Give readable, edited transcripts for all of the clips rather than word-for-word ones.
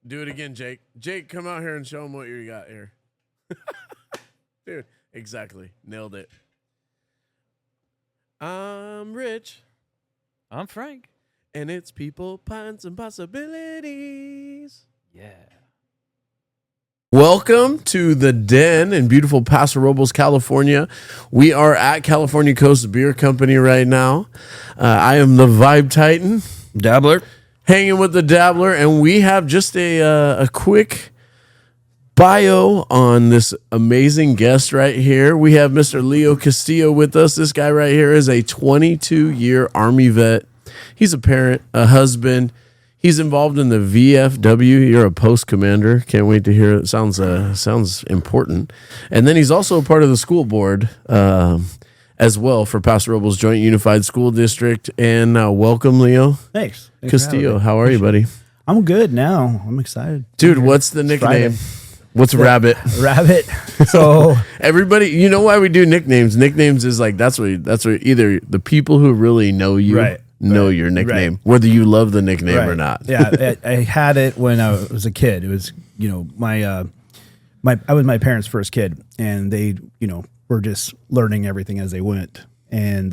Do it again, Jake. Jake, come out here and show them what you got here. Dude, exactly. Nailed it. I'm Rich. I'm Frank. And it's people, pints, and possibilities. Yeah. Welcome to the Den in beautiful Paso Robles, California. We are at California Coast Beer Company right now. I am the Vibe Titan. Dabbler. Hanging with the Dabbler, and we have just a quick bio on this amazing guest right here. We have Mr. Leo Castillo with us. This guy right here is a 22-year Army vet. He's a parent, a husband. He's involved in the VFW. You're a post commander. Can't wait to hear it. Sounds important. And then he's also a part of the school board as well for Paso Robles Joint Unified School District. And welcome, Leo. Thanks Castillo. How are you, buddy? I'm good now. I'm excited. Dude, what's the nickname? What's Rabbit? Rabbit. So everybody, you know why we do nicknames? Nicknames is like that's what either the people who really know you know your nickname, whether you love the nickname or not. Yeah, I had it when I was a kid. It was, I was my parents' first kid, and they, were just learning everything as they went. And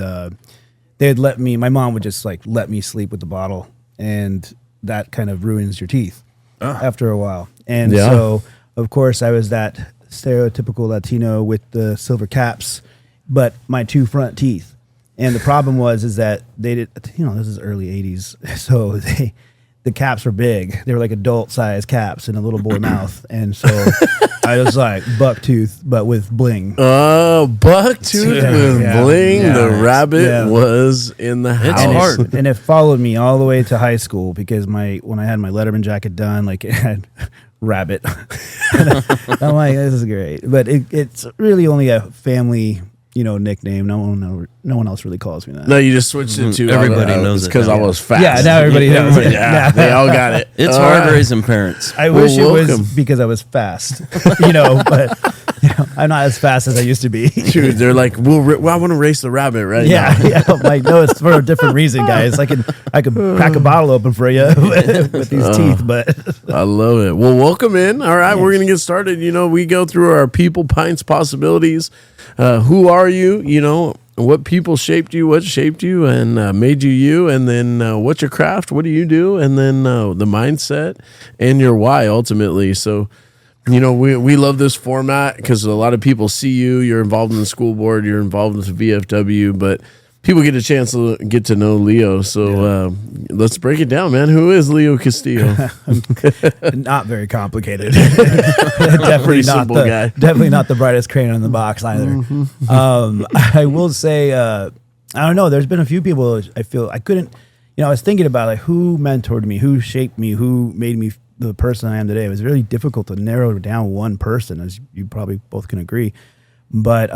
they'd my mom would just like let me sleep with the bottle, and that kind of ruins your teeth after a while. And so, of course, I was that stereotypical Latino with the silver caps, but my two front teeth. And the problem is that they did, this is early 80s. So the caps were big. They were like adult size caps in a little boy mouth. And so I was like buck tooth, but with bling. Oh, buck tooth with bling. Yeah. The rabbit was in the house. It's hard. And it followed me all the way to high school because when I had my Letterman jacket done, like it had rabbit. I'm like, this is great. But it's really only a family nickname. No one else really calls me that. No, you just switched it to everybody knows it because I was fast. Yeah, now everybody knows it. Yeah, they all got it. It's hard raising parents. I wish it was because I was fast, but I'm not as fast as I used to be. Dude, they're like, I want to race the rabbit right now. Yeah. I'm like, no, it's for a different reason, guys. I could crack a bottle open for you with these teeth, but I love it. Well, welcome in. All right, we're gonna get started. We go through our people, pints, possibilities. Who are you? What people shaped you, what shaped you and made you, and then what's your craft, what do you do, and then the mindset and your why ultimately. So, we love this format because a lot of people see you're involved in the school board, you're involved with the VFW, but people get a chance to get to know Leo. So let's break it down, man. Who is Leo Castillo? Not very complicated. Definitely not simple guy. Definitely not the brightest crayon in the box either. Mm-hmm. I will say, I don't know. There's been a few people I feel I couldn't. I was thinking about like who mentored me, who shaped me, who made me the person I am today. It was really difficult to narrow down one person, as you probably both can agree. But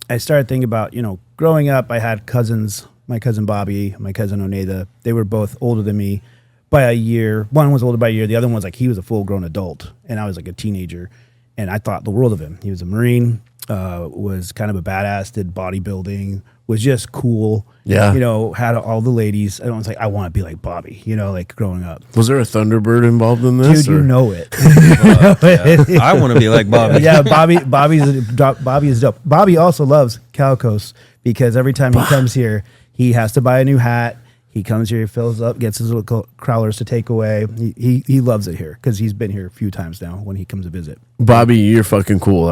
I started thinking about, growing up, I had cousins, my cousin Bobby, my cousin Oneda. They were both older than me by a year. One was older by a year. The other one was like, he was a full-grown adult, and I was like a teenager, and I thought the world of him. He was a Marine, was kind of a badass, did bodybuilding, was just cool. Yeah. Had all the ladies. I was like, I want to be like Bobby, like growing up. Was there a Thunderbird involved in this? Dude, you know it. I want to be like Bobby. Yeah, Bobby is dope. Bobby also loves Calcos because every time he comes here, he has to buy a new hat. He comes here, he fills up, gets his little crowlers to take away. He loves it here because he's been here a few times now when he comes to visit. Bobby, you're fucking cool.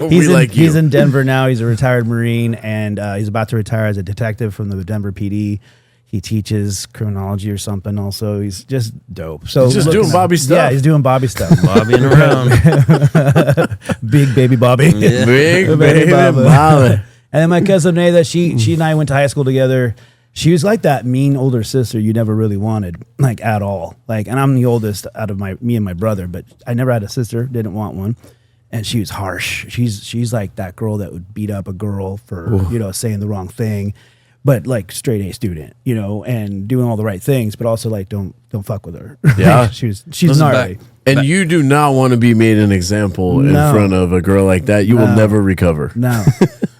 He's in Denver now. He's a retired Marine, and he's about to retire as a detective from the Denver PD. He teaches criminology or something. Also, he's just dope. So he's just doing Bobby stuff. Yeah, he's doing Bobby stuff. Bobbying around. Big baby Bobby. Yeah. Big baby Bobby. And then my cousin Neda, she and I went to high school together. She was like that mean older sister you never really wanted, like at all. Like, and I'm the oldest out of me and my brother, but I never had a sister, didn't want one. And she was harsh. She's like that girl that would beat up a girl for saying the wrong thing, but like straight A student, and doing all the right things, but also like don't fuck with her. Yeah, she's gnarly. And you do not want to be made an example in front of a girl like that. You will never recover. No.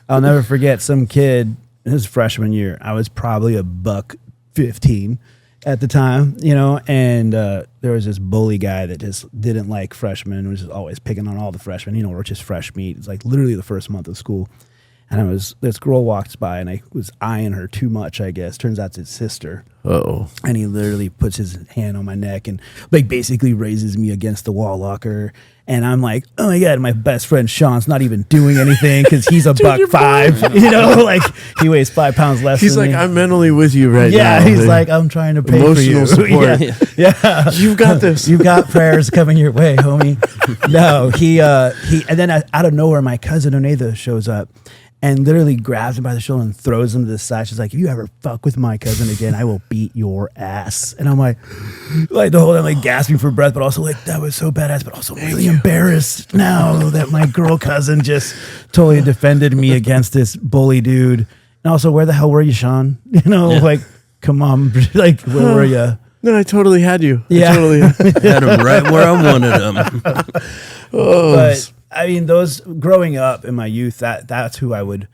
I'll never forget some kid, his freshman year, I was probably $115, at the time, and there was this bully guy that just didn't like freshmen, was just always picking on all the freshmen, we're just fresh meat. It's like literally the first month of school. And this girl walks by and I was eyeing her too much, I guess. Turns out it's his sister. Uh-oh. And he literally puts his hand on my neck and like basically raises me against the wall locker. And I'm like, oh my God, my best friend Sean's not even doing anything because he's a $1.05. Like he weighs 5 pounds less He's than like, me. I'm mentally with you right now. Yeah, he's like, I'm trying to pay Emotional for you. support. Yeah. You've got this. You've got prayers coming your way, homie. No, he and then out of nowhere, my cousin Oneda shows up and literally grabs him by the shoulder and throws him to the side. She's like, if you ever fuck with my cousin again, I will beat your ass. And I'm like the whole time, like gasping for breath, but also like, that was so badass, but also really embarrassed now that my girl cousin just totally defended me against this bully dude. And also, where the hell were you, Sean? Like, come on, like, where were you? No, I totally had you. Yeah. I totally Had him right where I wanted him. But I mean, those growing up in my youth, that's who I would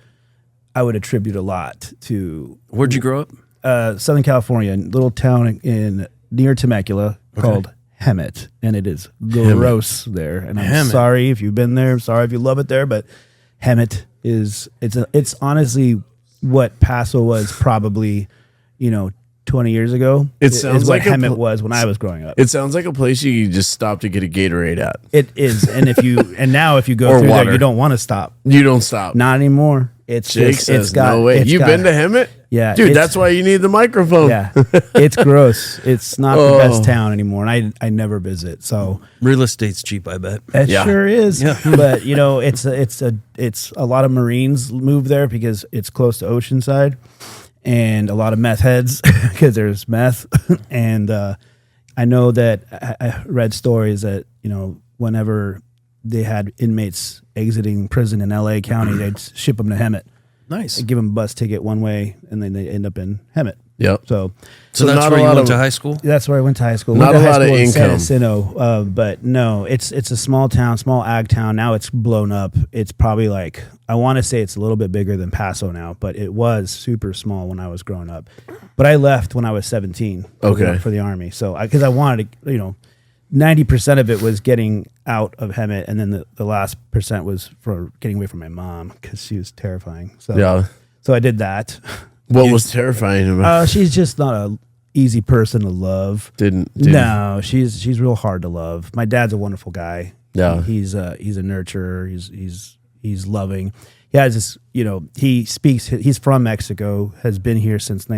attribute a lot to. Where'd you grow up? Southern California, a little town near Temecula called Hemet, and it is gross there. And I'm sorry if you've been there. I'm sorry if you love it there, but Hemet it's honestly what Paso was probably, 20 years ago. It sounds is what like Hemet was when I was growing up. It sounds like a place you could just stop to get a Gatorade at. It is, and now if you go Or through water. there, you don't want to stop. You don't stop. Not anymore. It's Jake just, says, it's got, no way. it's You've got- been to Hemet? Yeah, Dude, it's- that's why you need the microphone. Yeah, it's gross. It's not the best town anymore, and I never visit. So Real estate's cheap, I bet. it Yeah. sure is. Yeah. But it's a lot of Marines move there because it's close to Oceanside, and a lot of meth heads because there's meth. And I know that I read stories that whenever they had inmates exiting prison in L.A. County, they'd ship them to Hemet. Nice. They'd give them a bus ticket one way, and then they end up in Hemet. Yep. So So not that's a where you lot went of- to high school? that's where I went to high school. Not Went to a high lot of school in San income. Jacinto, but no, it's a small town, small ag town. Now it's blown up. It's probably like, I want to say it's a little bit bigger than Paso now, but it was super small when I was growing up. But I left when I was 17 Okay. for the Army. So because I wanted to, 90% of it was getting out of Hemet, and then the last percent was for getting away from my mom because she was terrifying. So Yeah. so I did that. What was terrifying about She's just not a easy person to love. didn't No, she's real hard to love. My dad's a wonderful guy. Yeah. He's a nurturer. He's loving. He has this, he speaks, he's from Mexico, has been here since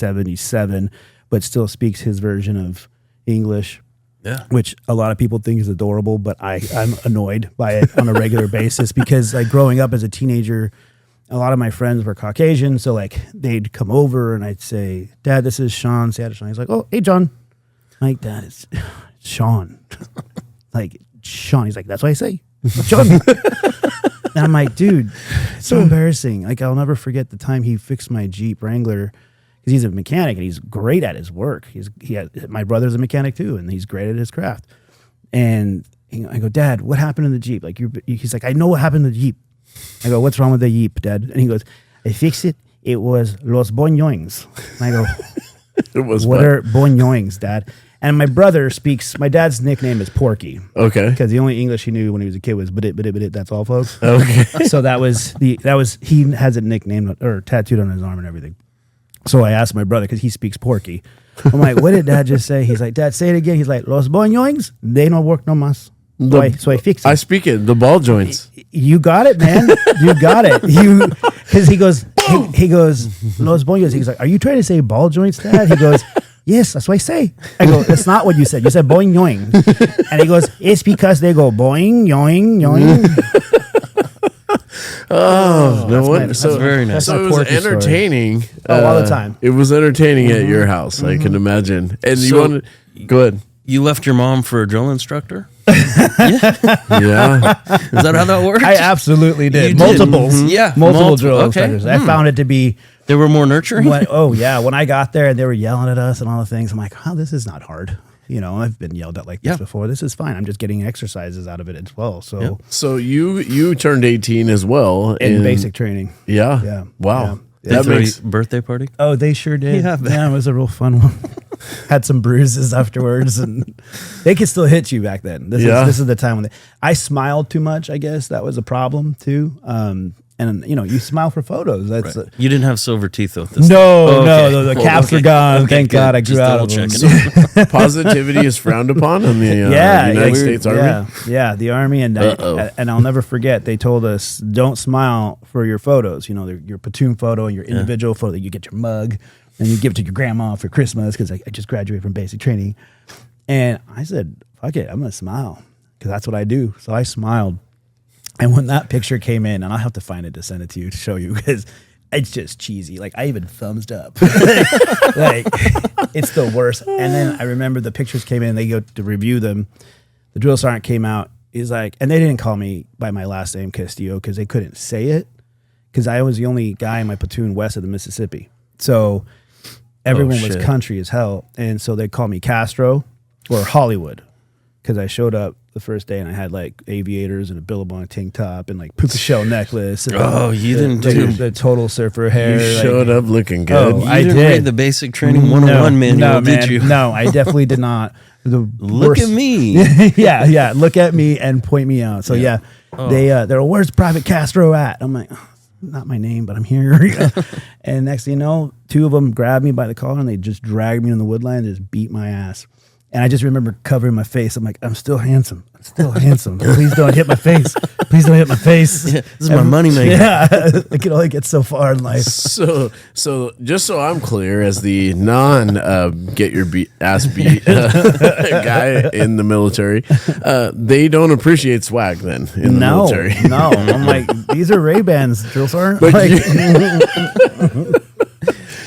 1977, but still speaks his version of English. Yeah. Which a lot of people think is adorable, but I'm annoyed by it on a regular basis because like growing up as a teenager, a lot of my friends were Caucasian, so like they'd come over and I'd say, "Dad, this is Sean." Say hi to Sean. He's like, "Oh, hey, John." I'm like, "Dad, it's Sean." Like Sean. He's like, "That's what I say, Sean." And I'm like, "Dude, it's so embarrassing." Like I'll never forget the time he fixed my Jeep Wrangler because he's a mechanic and he's great at his work. My brother's a mechanic too, and he's great at his craft. And I go, "Dad, what happened to the Jeep?" Like he's like, "I know what happened to the Jeep." I go, "What's wrong with the Jeep, Dad?" And he goes, "I fixed it. It was los boñoings." And I go, It was "What are boñoings, Dad?" And my dad's nickname is Porky. Okay. Because the only English he knew when he was a kid was bit. That's all, folks. Okay. So he has it nicknamed or tattooed on his arm and everything. So I asked my brother because he speaks Porky. I'm like, "What did Dad just say?" He's like, "Dad, say it again." He's like, "Los boñoings, they no work no más." So I fixed it. I speak it. The ball joints. You got it, man. You got it. Because he goes, los boños. He's like, "Are you trying to say ball joints, Dad?" He goes, "Yes, that's what I say." I go, "That's not what you said. You said boing yoing." And he goes, "It's because they go boing yoing yoing." Oh, no wonder. that's So, very nice. so That's it my was Porky story. entertaining. All the time. It was entertaining at your house. I can imagine. And you So- wanted, go ahead. You left your mom for a drill instructor? Yeah. Is that how that worked? I absolutely You did. did. Multiples. Mhm. Yeah, Multiple drill okay. instructors. I found it to be, They were more nurturing? when I got there and they were yelling at us and all the things, I'm like, "Oh, this is not hard." I've been yelled at like this Yeah. before. This is fine. I'm just getting exercises out of it as well. So So you turned 18 as well. in basic training. Yeah. Yeah. Wow. Did they That throw makes you a birthday party? Oh, they sure did. Yeah, Yeah, it was a real fun one. had some bruises afterwards, and they could still hit you back then. This is the time when I smiled too much. I guess that was a problem too. And you smile for photos. That's Right. You didn't have silver teeth though. No, the caps are gone. Thank God I grew out of them. Positivity is frowned upon in the United States Army. Yeah, the Army, and I'll never forget. They told us don't smile for your photos. Your platoon photo and your individual photo. You get your mug and you give it to your grandma for Christmas because I just graduated from basic training. And I said, "Fuck it, I'm gonna smile because that's what I do." So I smiled. And when that picture came in, and I'll have to find it to send it to you to show you because it's just cheesy. Like I even thumbs up. Like it's the worst. And then I remember the pictures came in. They go to review them. The drill sergeant came out. He's like, and they didn't call me by my last name Castillo because they couldn't say it because I was the only guy in my platoon west of the Mississippi. So everyone was country as hell, and so they called me Castro or Hollywood because I showed up the first day and I had like aviators and a Billabong tank top and like puka shell necklace. And you didn't do the total surfer hair. You showed up looking good. You didn't read the basic training 101 manual, did you? No, I definitely did not. Look at me. yeah. Look at me and point me out. So they're where's Private Castro at? I'm like, not my name, but I'm here. And next thing you know, two of them grabbed me by the collar and they just dragged me in the woodline and just beat my ass. And I just remember covering my face. I'm like, I'm still handsome. Please don't hit my face. Please don't hit my face. Yeah, this is my money maker. Yeah, I can only get so far in life. So just so I'm clear, as the get your ass beat guy in the military, they don't appreciate swag then in the military. No, I'm like, these are Ray-Bans, drill sergeant. But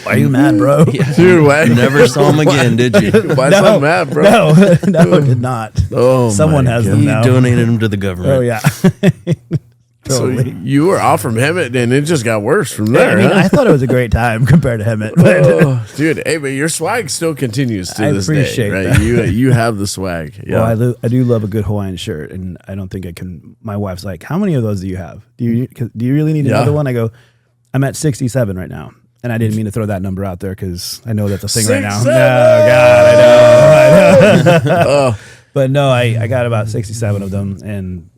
Why are you mad, bro? Yeah. Dude, why? Never saw him again, did you? Why so mad, bro? No, did not. Oh, someone has them now. You donated them to the government. Oh yeah. Totally. So you were off from Hemet, and it just got worse from there. I thought it was a great time compared to Hemet. Dude, hey, but your swag still continues to this day, right? That. You have the swag. Yeah. Well, I do love a good Hawaiian shirt, and I don't think I can. My wife's like, "How many of those do you have? Do you really need another one?" I go, "I'm at 67 right now." And I didn't mean to throw that number out there because I know that's a thing right now. Oh, God, I know. But no, I got about 67 of them, and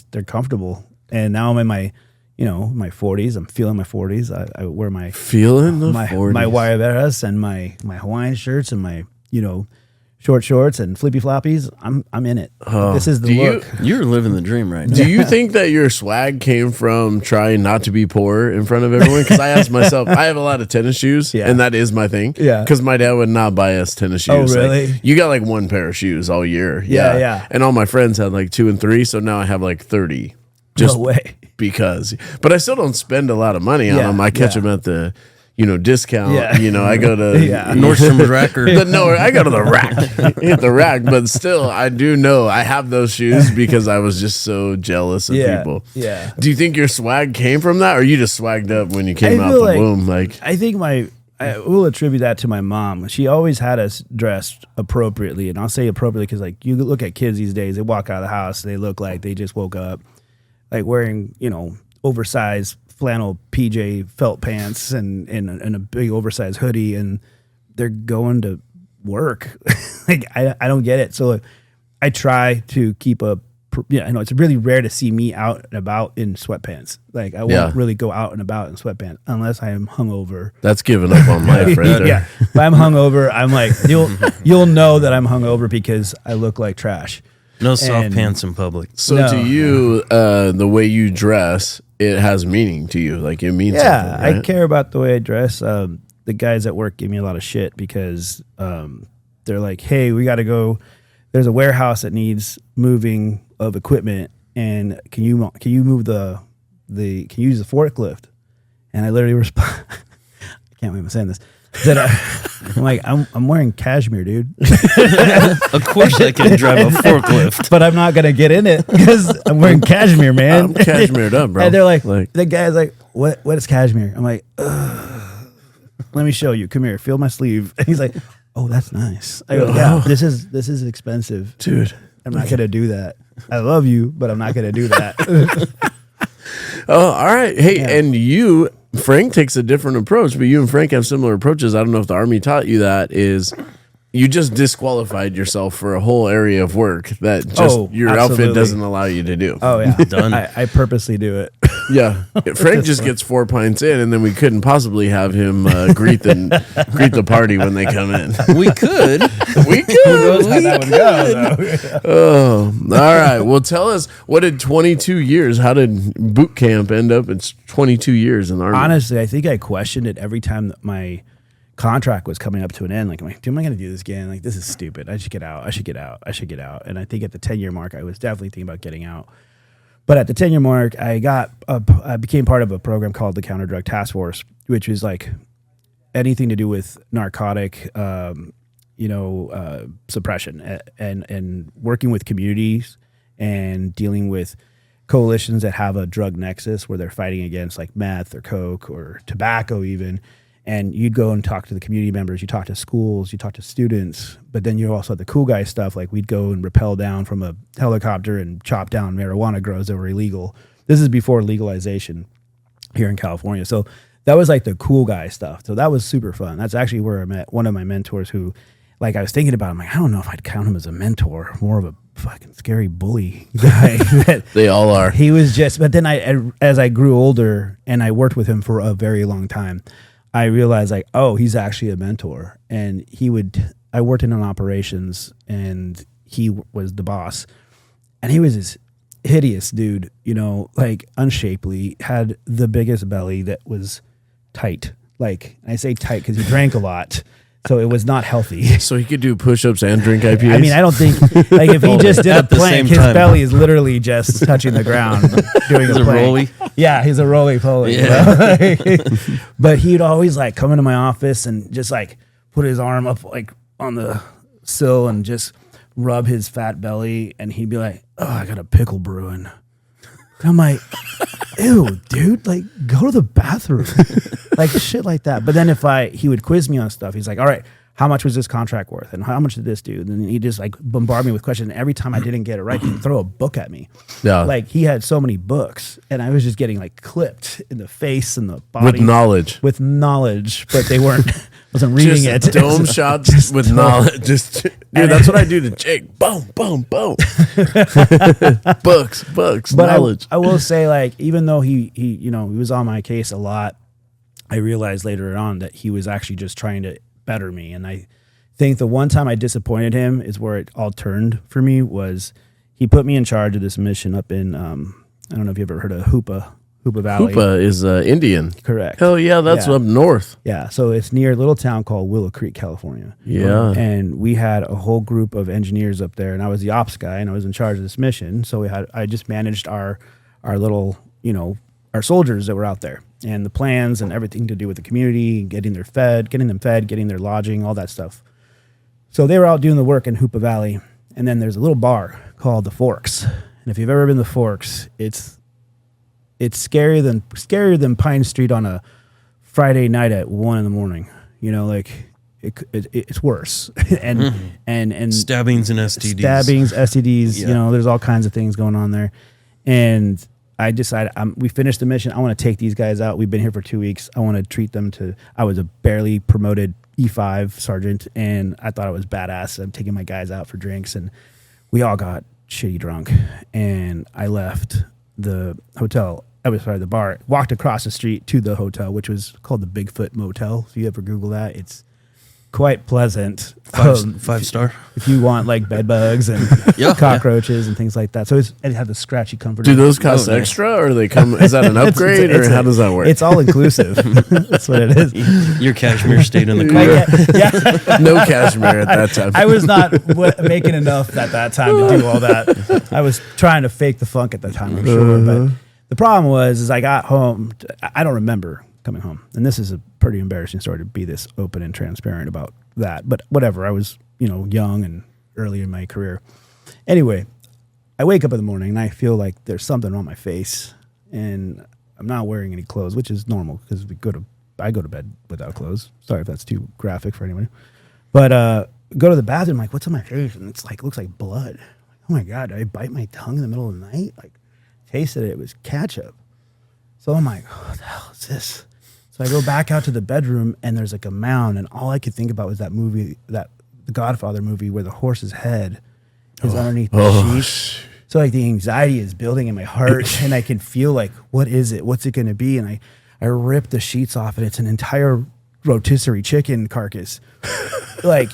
they're comfortable. And now I'm in my 40s. I'm feeling my 40s. I wear my 40s. My guayaberas and my Hawaiian shirts and my short shorts and flippy floppies. I'm in it. This is the look. You're living the dream right now. Do you think that your swag came from trying not to be poor in front of everyone? Because I asked myself, I have a lot of tennis shoes, and that is my thing. Yeah. Because my dad would not buy us tennis shoes. Oh, really? Like, you got like one pair of shoes all year. Yeah. And all my friends had like 2 and 3, so now I have like 30. No way. Because, but I still don't spend a lot of money on them. I catch them at the discount. Yeah. I go to Nordstrom's rack I go to the rack. Hit the rack, but still I do know I have those shoes because I was just so jealous of people. Yeah. Do you think your swag came from that, or you just swagged up when you came out the womb? Like, I think I will attribute that to my mom. She always had us dressed appropriately, and I'll say appropriately because like you look at kids these days, they walk out of the house, they look like they just woke up, like wearing oversized flannel PJ felt pants and a big oversized hoodie, and they're going to work. Like I don't get it. So I try to keep I know it's really rare to see me out and about in sweatpants. Like I won't really go out and about in sweatpants unless I am hungover. That's giving up on life, right there. Yeah, if I'm hungover, I'm like you'll know that I'm hungover because I look like trash. No soft pants in public. So to you, the way you dress, it has meaning to you. Like it means something, right? I care about the way I dress. The guys at work give me a lot of shit because they're like, "Hey, we got to go. There's a warehouse that needs moving of equipment, and can you move can you use the forklift?" And I literally respond, I can't believe I'm saying this. I'm like, I'm wearing cashmere, dude. Of course I can drive a forklift. But I'm not going to get in it because I'm wearing cashmere, man. I'm cashmered up, bro. And they're like, the guy's like, what is cashmere? I'm like, let me show you. Come here, feel my sleeve. And he's like, oh, that's nice. I go, yeah, this is expensive. Dude. I'm not going to do that. I love you, but I'm not going to do that. Oh, all right. Hey, and Frank takes a different approach, but you and Frank have similar approaches. I don't know if the Army taught you that, is you just disqualified yourself for a whole area of work that just your outfit absolutely. doesn't allow you to do. Oh yeah, Done. I purposely do it. Yeah, Frank just gets 4 pints in, and then we couldn't possibly have him greet the party when they come in. We could. We Who knows how could. that would go, though. Oh, all right. Well, tell us, what did 22 years? How did boot camp end up? It's 22 years in the Army. Honestly, I think I questioned it every time that my contract was coming up to an end. Like, am I going to do this again? Like, this is stupid. I should get out. I should get out. I should get out. And I think at the 10-year mark, I was definitely thinking about getting out. But at the 10-year mark, I became part of a program called the Counter Drug Task Force, which was like anything to do with narcotic, suppression and working with communities and dealing with coalitions that have a drug nexus where they're fighting against like meth or coke or tobacco even. And you'd go and talk to the community members, you talk to schools, you talk to students, but then you also had the cool guy stuff. Like we'd go and rappel down from a helicopter and chop down marijuana grows that were illegal. This is before legalization here in California. So that was like the cool guy stuff. So that was super fun. That's actually where I met one of my mentors who, like I was thinking about him, like, I don't know if I'd count him as a mentor, more of a fucking scary bully guy. They all are. He was just, but then as I grew older and I worked with him for a very long time, I realized like, oh, he's actually a mentor. And I worked in operations and he was the boss. And he was this hideous dude, like unshapely, had the biggest belly that was tight. Like, I say tight because he drank a lot. So it was not healthy. So he could do push-ups and drink IPAs? I mean, I don't think, like if he just did a At the plank, same his time. belly is literally just touching the ground doing He's a a plank. rolly? Yeah, he's a roly-poly. Yeah. But he'd always like come into my office and just like put his arm up like on the sill and just rub his fat belly. And he'd be like, oh, I got a pickle brewing. And I'm like, ew, dude, like go to the bathroom. Like shit like that. But then he would quiz me on stuff. He's like, all right, how much was this contract worth? And how much did this do? And then he just like bombard me with questions. And every time I didn't get it right, he'd throw a book at me. Yeah. Like he had so many books and I was just getting like clipped in the face and the body. With knowledge. But they wasn't reading Just it. dome shots with knowledge. Dude, that's what I do to Jake. Boom, boom, boom. Books, But knowledge. I will say, like, even though he was on my case a lot, I realized later on that he was actually just trying to better me. And I think the one time I disappointed him is where it all turned for me was he put me in charge of this mission up in, I don't know if you've ever heard of Hoopa Valley. Hoopa is Indian. Correct. Hell yeah, that's up north. Yeah, so it's near a little town called Willow Creek, California. Yeah. And we had a whole group of engineers up there, and I was the ops guy, and I was in charge of this mission. So I just managed our little, our soldiers that were out there, and the plans and everything to do with the community, getting them fed, getting their lodging, all that stuff. So they were out doing the work in Hoopa Valley, and then there's a little bar called the Forks. And if you've ever been to the Forks, it's scarier than Pine Street on a Friday night at 1 a.m. Like it's worse. and Stabbings and STDs. STDs. Yeah. There's all kinds of things going on there. And I decided we finished the mission. I want to take these guys out. We've been here for 2 weeks. I want to treat them to. I was a barely promoted E5 sergeant, and I thought I was badass. I'm taking my guys out for drinks, and we all got shitty drunk. And I left the hotel. The bar. Walked across the street to the hotel, which was called the Bigfoot Motel. If you ever Google that, it's quite pleasant. Five star. If you want like bed bugs and cockroaches and things like that. So it had the scratchy comfort. Do those cost extra, or they come? Is that an upgrade, or how does that work? It's all inclusive. That's what it is. Your cashmere stayed in the car. Yeah. No cashmere at that time. I was not making enough at that time to do all that. I was trying to fake the funk at the time, I'm sure. But the problem was I got home. I don't remember coming home. And this is a pretty embarrassing story to be this open and transparent about that. But whatever. I was, young and early in my career. Anyway, I wake up in the morning and I feel like there's something on my face. And I'm not wearing any clothes, which is normal because I go to bed without clothes. Sorry if that's too graphic for anyone. But go to the bathroom, like, what's on my face? And it's like, looks like blood. Oh my God, did I bite my tongue in the middle of the night? Like, tasted it. It was ketchup. So I'm like, what the hell is this? So I go back out to the bedroom and there's like a mound, and all I could think about was that movie, that the Godfather movie where the horse's head is underneath the sheet. So like the anxiety is building in my heart, and I can feel like, what is it? What's it going to be? And I rip the sheets off, and it's an entire rotisserie chicken carcass, like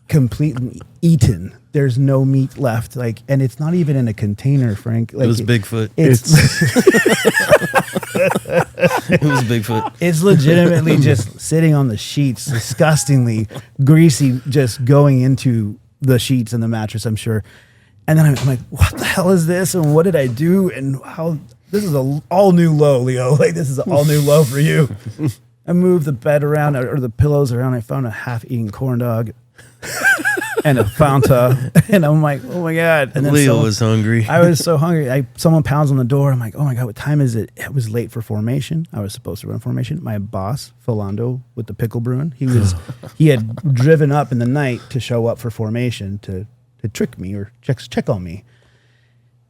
completely eaten. There's no meat left, like, and it's not even in a container, Frank. Like, it was Bigfoot. It's It was Bigfoot. It's legitimately just sitting on the sheets, disgustingly greasy, just going into the sheets and the mattress, I'm sure. And then I'm like, what the hell is this? And what did I do? And how, this is an all new low, Leo. Like, this is an all new low for you. I moved the bed around, or the pillows around. I found a half-eaten corn dog and a Fanta. And I'm like, oh my God. And then Leo was hungry. I was so hungry. Someone pounds on the door. I'm like, oh my God, what time is it? It was late for formation. I was supposed to run formation. My boss, Philando, with the pickle brewing, he had driven up in the night to show up for formation to trick me or check on me.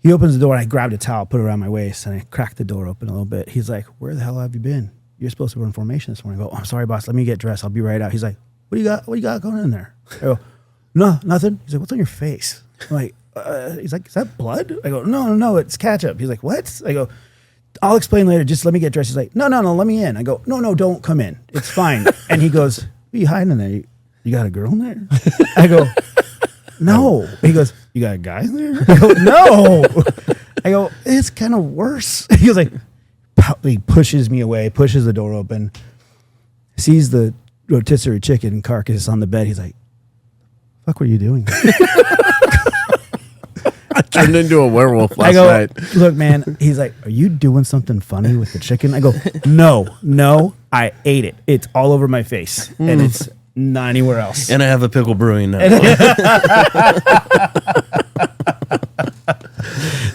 He opens the door, and I grabbed a towel, put it around my waist, and I cracked the door open a little bit. He's like, where the hell have you been? You're supposed to run formation this morning. I go, oh, I'm sorry, boss. Let me get dressed. I'll be right out. He's like, what do you got going in there? I go, no, nothing. He's like, what's on your face? I'm like, he's like, is that blood? I go, no, it's ketchup. He's like, what? I go, I'll explain later. Just let me get dressed. He's like, no, let me in. I go, no, don't come in. It's fine. And he goes, what are you hiding in there? You got a girl in there? I go, no. He goes, you got a guy in there? I go, no. I go, it's kind of worse. He was like, he pushes me away, pushes the door open, sees the rotisserie chicken carcass on the bed. He's like, fuck, what are you doing? I turned into a werewolf last night. Look, man, he's like, are you doing something funny with the chicken? I go, no, I ate it. It's all over my face, and it's not anywhere else. And I have a pickle brewing now.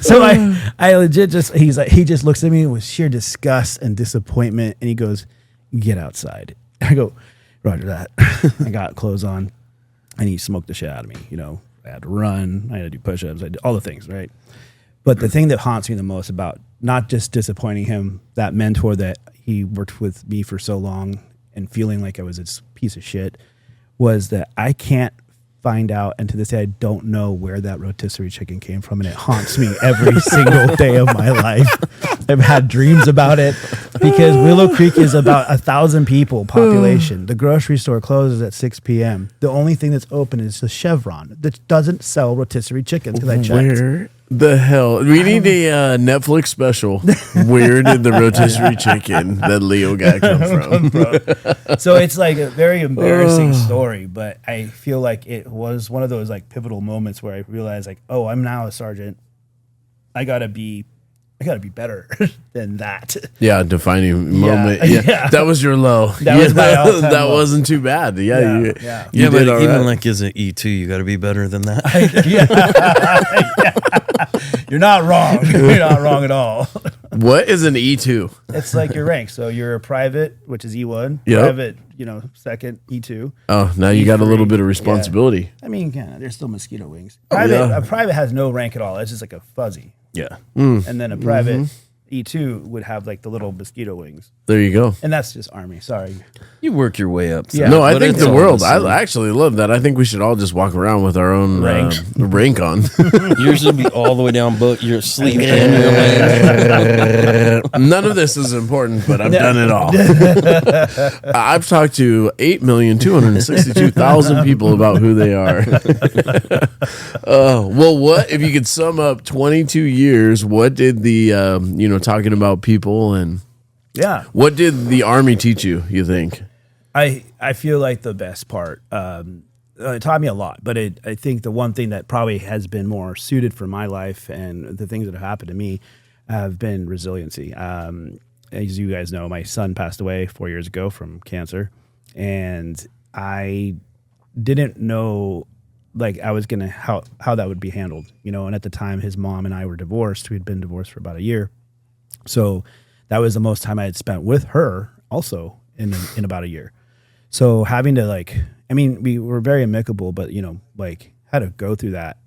So I legit he just looks at me with sheer disgust and disappointment, and he goes, get outside. I go, roger that. I got clothes on, and he smoked the shit out of me. You know, I had to run, I had to do push-ups, I did all the things, right? But the thing that haunts me the most about not just disappointing him, that mentor that he worked with me for so long and feeling like I was this piece of shit, was that I can't find out, and to this day I don't know where that rotisserie chicken came from, and it haunts me every single day of my life. I've had dreams about it because Willow Creek is about 1,000 people population. The grocery store closes at 6 p.m. The only thing that's open is the Chevron that doesn't sell rotisserie chickens, because I checked. Where the hell? We need a Netflix special. Where did the rotisserie chicken that Leo got come from? So it's like a very embarrassing story, but I feel like it was one of those like pivotal moments where I realized, like, oh, I'm now a sergeant. I gotta be better than that. Yeah, defining moment. Yeah. That was your low. That was my all-time that low. wasn't too bad. Yeah, you But did all even right. like as an E2, you got to be better than that. You're not wrong. You're not wrong at all. What is an E2? It's like your rank. So you're a private, which is E1. Yep. Private, second, E2. Oh, now you got a little bit of responsibility. I mean, there's still mosquito wings. A private has no rank at all. It's just like a fuzzy. Yeah. And then a private E2 would have like the little mosquito wings. There you go. And that's just Army. Sorry. You work your way up. Yeah. No, I But think it's the all world. the I same. actually love that. I think we should all just walk around with our own rank on. Yours will be all the way down, but you're asleep and you're laying. None of this is important, but I've done it all. I've talked to 8,262,000 people about who they are. Well, what if you could sum up 22 years? What did the talking about people and what did the Army teach you? You think? I feel like the best part. It taught me a lot, but I think the one thing that probably has been more suited for my life and the things that have happened to me have been resiliency. As you guys know, my son passed away 4 years ago from cancer, and I didn't know I was gonna how that would be handled, and at the time his mom and I were divorced. We had been divorced for about a year, so that was the most time I had spent with her also in about a year. So having to we were very amicable, but had to go through that.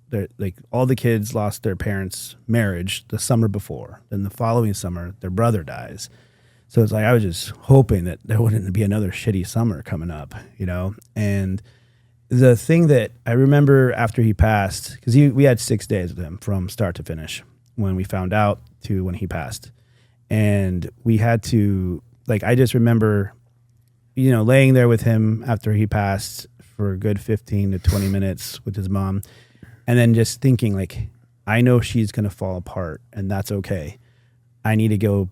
All the kids lost their parents' marriage the summer before. Then the following summer, their brother dies. So it's like I was just hoping that there wouldn't be another shitty summer coming up, and the thing that I remember after he passed, because we had 6 days with him from start to finish when we found out to when he passed. And we had to, like, I just remember, laying there with him after he passed for a good 15 to 20 minutes with his mom. And then just thinking, like, I know she's going to fall apart and that's okay. I need to go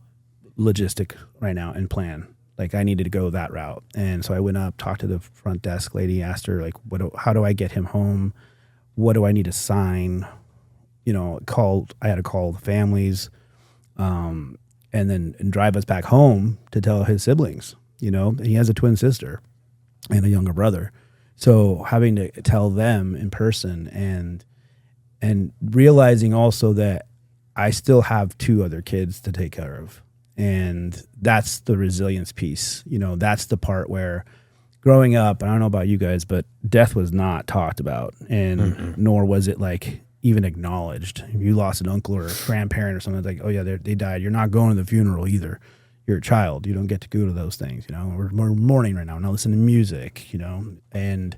logistic right now and plan. Like, I needed to go that route. And so I went up, talked to the front desk lady, asked her, like, how do I get him home? What do I need to sign? I had to call the families, and drive us back home to tell his siblings, and he has a twin sister and a younger brother. So having to tell them in person and realizing also that I still have 2 other kids to take care of. And that's the resilience piece. That's the part where growing up, and I don't know about you guys, but death was not talked about, and nor was it like even acknowledged. If you lost an uncle or a grandparent or something, it's like, oh yeah, they died. You're not going to the funeral either. You're a child. You don't get to go to those things. We're mourning right now. Now listen to music. And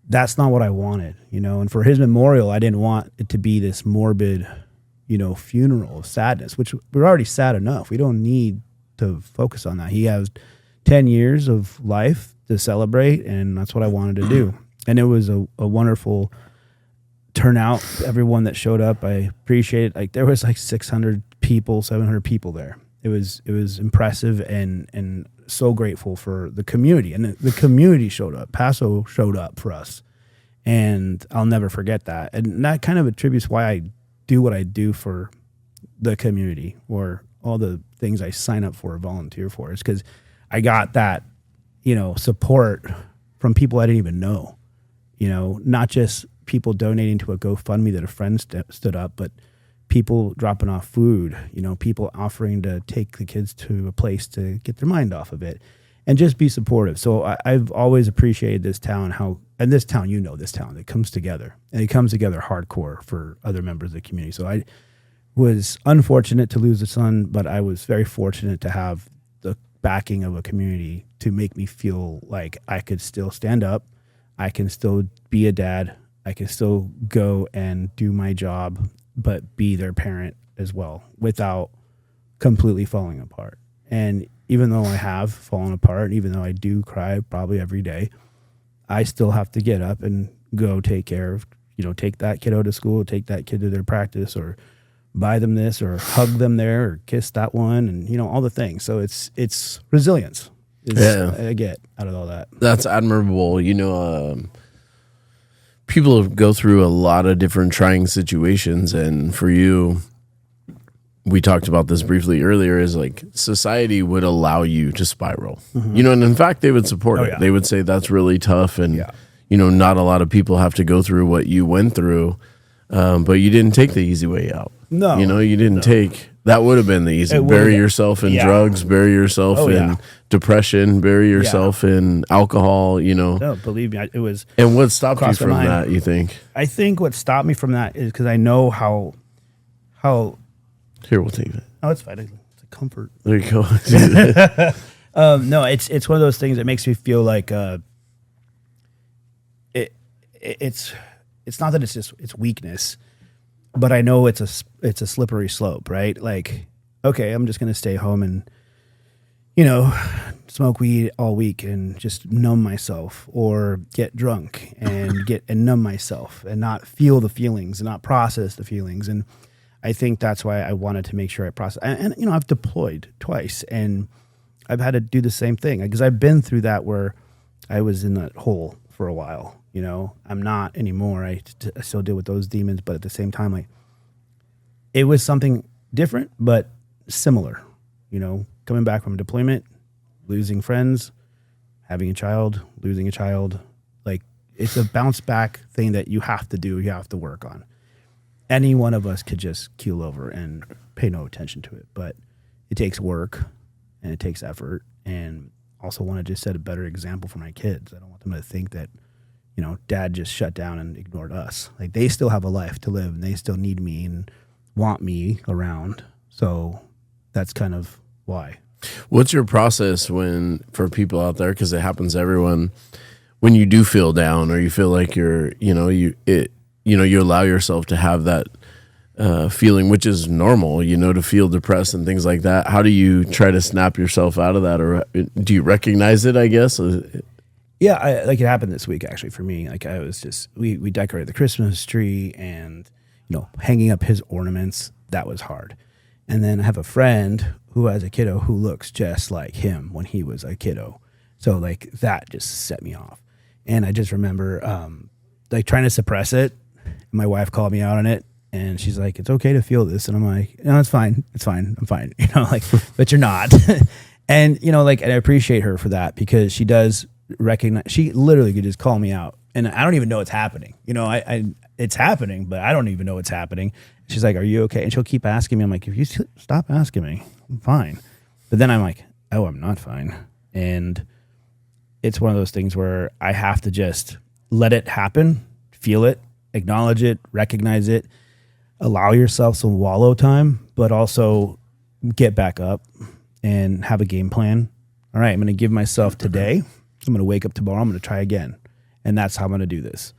that's not what I wanted. And for his memorial, I didn't want it to be this morbid, funeral of sadness, which we're already sad enough. We don't need to focus on that. He has 10 years of life to celebrate, and that's what I wanted to do. And it was a wonderful turnout. Everyone that showed up, I appreciate it. Like, there was like 600 people, 700 people there. It was impressive and so grateful for the community. And the community showed up. Paso showed up for us. And I'll never forget that. And that kind of attributes why I do what I do for the community, or all the things I sign up for or volunteer for. It's because I got that, support from people I didn't even know, not just people donating to a GoFundMe that a friend stood up, but people dropping off food, people offering to take the kids to a place to get their mind off of it and just be supportive. So I've always appreciated this town, this town, it comes together, and it comes together hardcore for other members of the community. So I was unfortunate to lose a son, but I was very fortunate to have the backing of a community to make me feel like I could still stand up. I can still be a dad. I can still go and do my job, but be their parent as well without completely falling apart. And even though I have fallen apart, even though I do cry probably every day, I still have to get up and go take care of, take that kiddo to school, take that kid to their practice, or buy them this, or hug them there, or kiss that one, and, all the things. So it's resilience I get out of all that. That's admirable. People go through a lot of different trying situations, and for you, we talked about this briefly earlier, is like society would allow you to spiral, and in fact, they would support it. Yeah. They would say that's really tough, and not a lot of people have to go through what you went through, but you didn't take the easy way out. No, you didn't take. That would have been the easy. Bury yourself in drugs, bury yourself in depression, bury yourself in alcohol, No, believe me, it was. And what stopped you from that, you think? I think what stopped me from that is because I know how. Here, we'll take that. Oh, it's fine. It's a comfort. There you go. No, it's one of those things that makes me feel like it's not that it's weakness, but I know it's a slippery slope, right? Like, okay, I'm just gonna stay home and smoke weed all week and just numb myself, or get drunk and numb myself and not feel the feelings and not process the feelings. And I think that's why I wanted to make sure I process. And I've deployed twice, and I've had to do the same thing because I've been through that where I was in that hole for a while. I'm not anymore. I still deal with those demons, but at the same time, like, it was something different but similar. Coming back from deployment, losing friends, having a child, losing a child, like, it's a bounce back thing that you have to do. You have to work on. Any one of us could just keel over and pay no attention to it, but it takes work and it takes effort. And also want to just set a better example for my kids. I don't want them to think that, dad just shut down and ignored us. Like, they still have a life to live, and they still need me and want me around. So that's kind of why. What's your process for people out there, because it happens to everyone, when you do feel down or you feel like you allow yourself to have that feeling, which is normal, to feel depressed and things like that. How do you try to snap yourself out of that, or do you recognize it, I guess? Yeah, like it happened this week actually for me. Like I was just we decorated the Christmas tree and hanging up his ornaments, that was hard. And then I have a friend who has a kiddo who looks just like him when he was a kiddo. So like that just set me off. And I just remember like trying to suppress it. My wife called me out on it. And she's like, it's okay to feel this. And I'm like, no, it's fine. It's fine. I'm fine. But you're not. And, and I appreciate her for that because she does recognize, she literally could just call me out. And I don't even know it's happening. It's happening, but I don't even know it's happening. She's like, are you okay? And she'll keep asking me. I'm like, if you stop asking me, I'm fine. But then I'm like, oh, I'm not fine. And it's one of those things where I have to just let it happen, feel it, acknowledge it, recognize it. Allow yourself some wallow time, but also get back up and have a game plan. All right, I'm going to give myself today. I'm going to wake up tomorrow. I'm going to try again. And that's how I'm going to do this.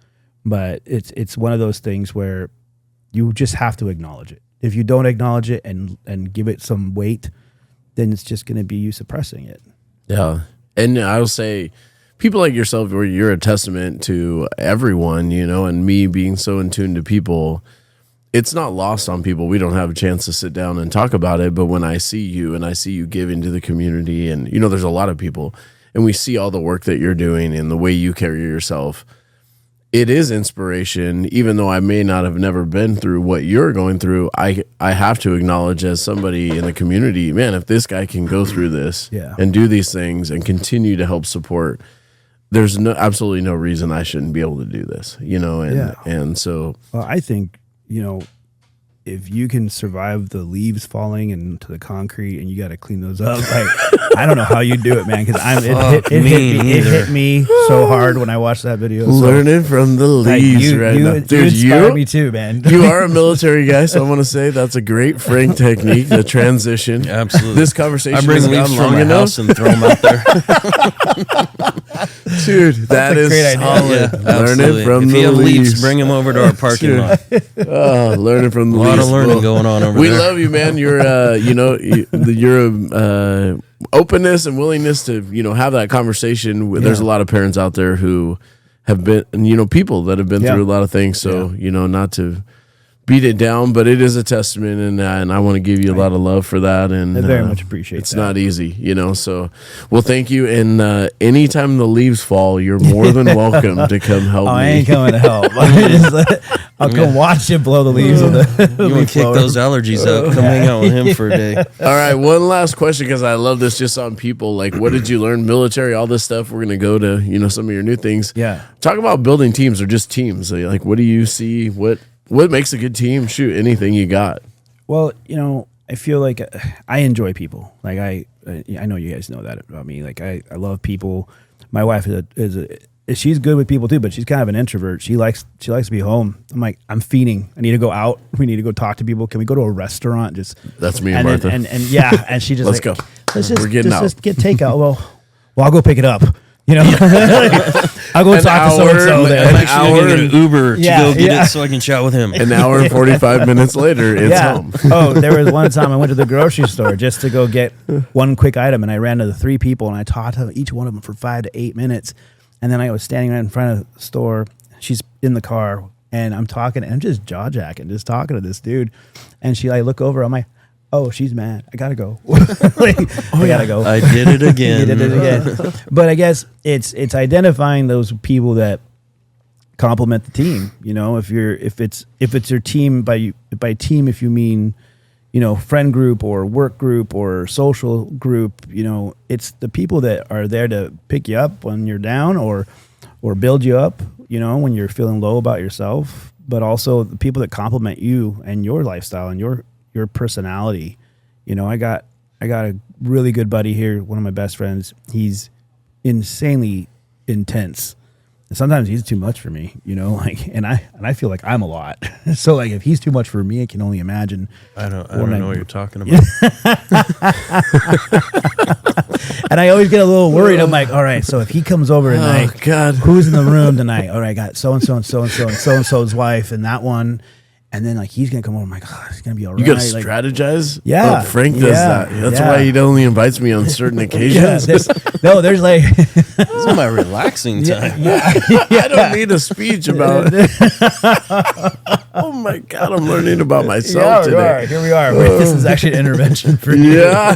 But it's one of those things where you just have to acknowledge it. If you don't acknowledge it and give it some weight, then it's just going to be you suppressing it. Yeah. And I will say, people like yourself, where you're a testament to everyone, and me being so in tune to people, it's not lost on people. We don't have a chance to sit down and talk about it. But when I see you and I see you giving to the community and, there's a lot of people and we see all the work that you're doing and the way you carry yourself, it is inspiration. Even though I may not have never been through what you're going through, I have to acknowledge as somebody in the community, man, if this guy can go through this and do these things and continue to help support, there's absolutely no reason I shouldn't be able to do this, and so. Well, I think, if you can survive the leaves falling into the concrete and you got to clean those up, I don't know how you do it, man. Because it hit me so hard when I watched that video. Learning from the leaves now. Dude, you inspired me too, man. You are a military guy, so I want to say that's a great Frank technique, the transition. Absolutely. This conversation I bring leaves from my house and throw them out there. Dude, that is great idea. solid. Yeah, learning from if the you have leaves. leaves, bring them over to our parking lot. Learning from the leaves. A lot of learning going on over we there. We love you, man. You're, your openness and willingness to, have that conversation. There's a lot of parents out there who have been, people that have been through a lot of things. So, not to beat it down, but it is a testament, and I want to give you a lot of love for that. And I very much appreciate it's that. not easy, So, well, thank you. And anytime the leaves fall, you're more than welcome to come help me. I ain't coming to help. I'll come watch you blow the leaves. You want to kick those allergies out? Come hang out with him for a day. All right, one last question, because I love this just on people. Like, what did you learn? Military, all this stuff. We're gonna go to some of your new things. Yeah. Talk about building teams or just teams. Like, what do you see? What makes a good team? Shoot, anything you got. Well, I feel like I enjoy people. Like I know you guys know that about me. Like I love people. My wife she's good with people too, but she's kind of an introvert. She likes to be home. I'm like, I'm fiending. I need to go out. We need to go talk to people. Can we go to a restaurant? That's me and Martha. And yeah, and she just let's go. We're getting out. Just get takeout. Well, I'll go pick it up. I'll go talk to so-and-so there. I'm actually going to get an Uber to go get it so I can chat with him. An hour and 45 minutes later, it's home. Oh, there was one time I went to the grocery store just to go get one quick item, and I ran to the three people, and I talked to each one of them for 5 to 8 minutes. And then I was standing right in front of the store. She's in the car, and I'm talking, and I'm just jaw-jacking, just talking to this dude. And I look over, I'm like, oh, she's mad. I gotta go. I gotta go. I did it again. You did it again. But I guess it's identifying those people that complement the team. If it's your team by team, if you mean, friend group or work group or social group, it's the people that are there to pick you up when you're down or build you up, when you're feeling low about yourself, but also the people that complement you and your lifestyle and your personality. I got a really good buddy here, one of my best friends. He's insanely intense, sometimes he's too much for me, like, and I feel like I'm a lot. So like if he's too much for me, I can only imagine. I don't know what you're talking about. And I always get a little worried. I'm like, all right, so if he comes over tonight, God, who's in the room tonight? All right, I got so-and-so and so-and-so and so-and-so's wife and that one. And then like he's gonna come over. I'm like, oh, it's gonna be all right. you gotta strategize. Yeah, Frank does that. That's why he only invites me on certain occasions. There's like This is my relaxing time. I don't need a speech about it. Oh my God, I'm learning about myself today. Here we are. This is actually an intervention for you. Yeah.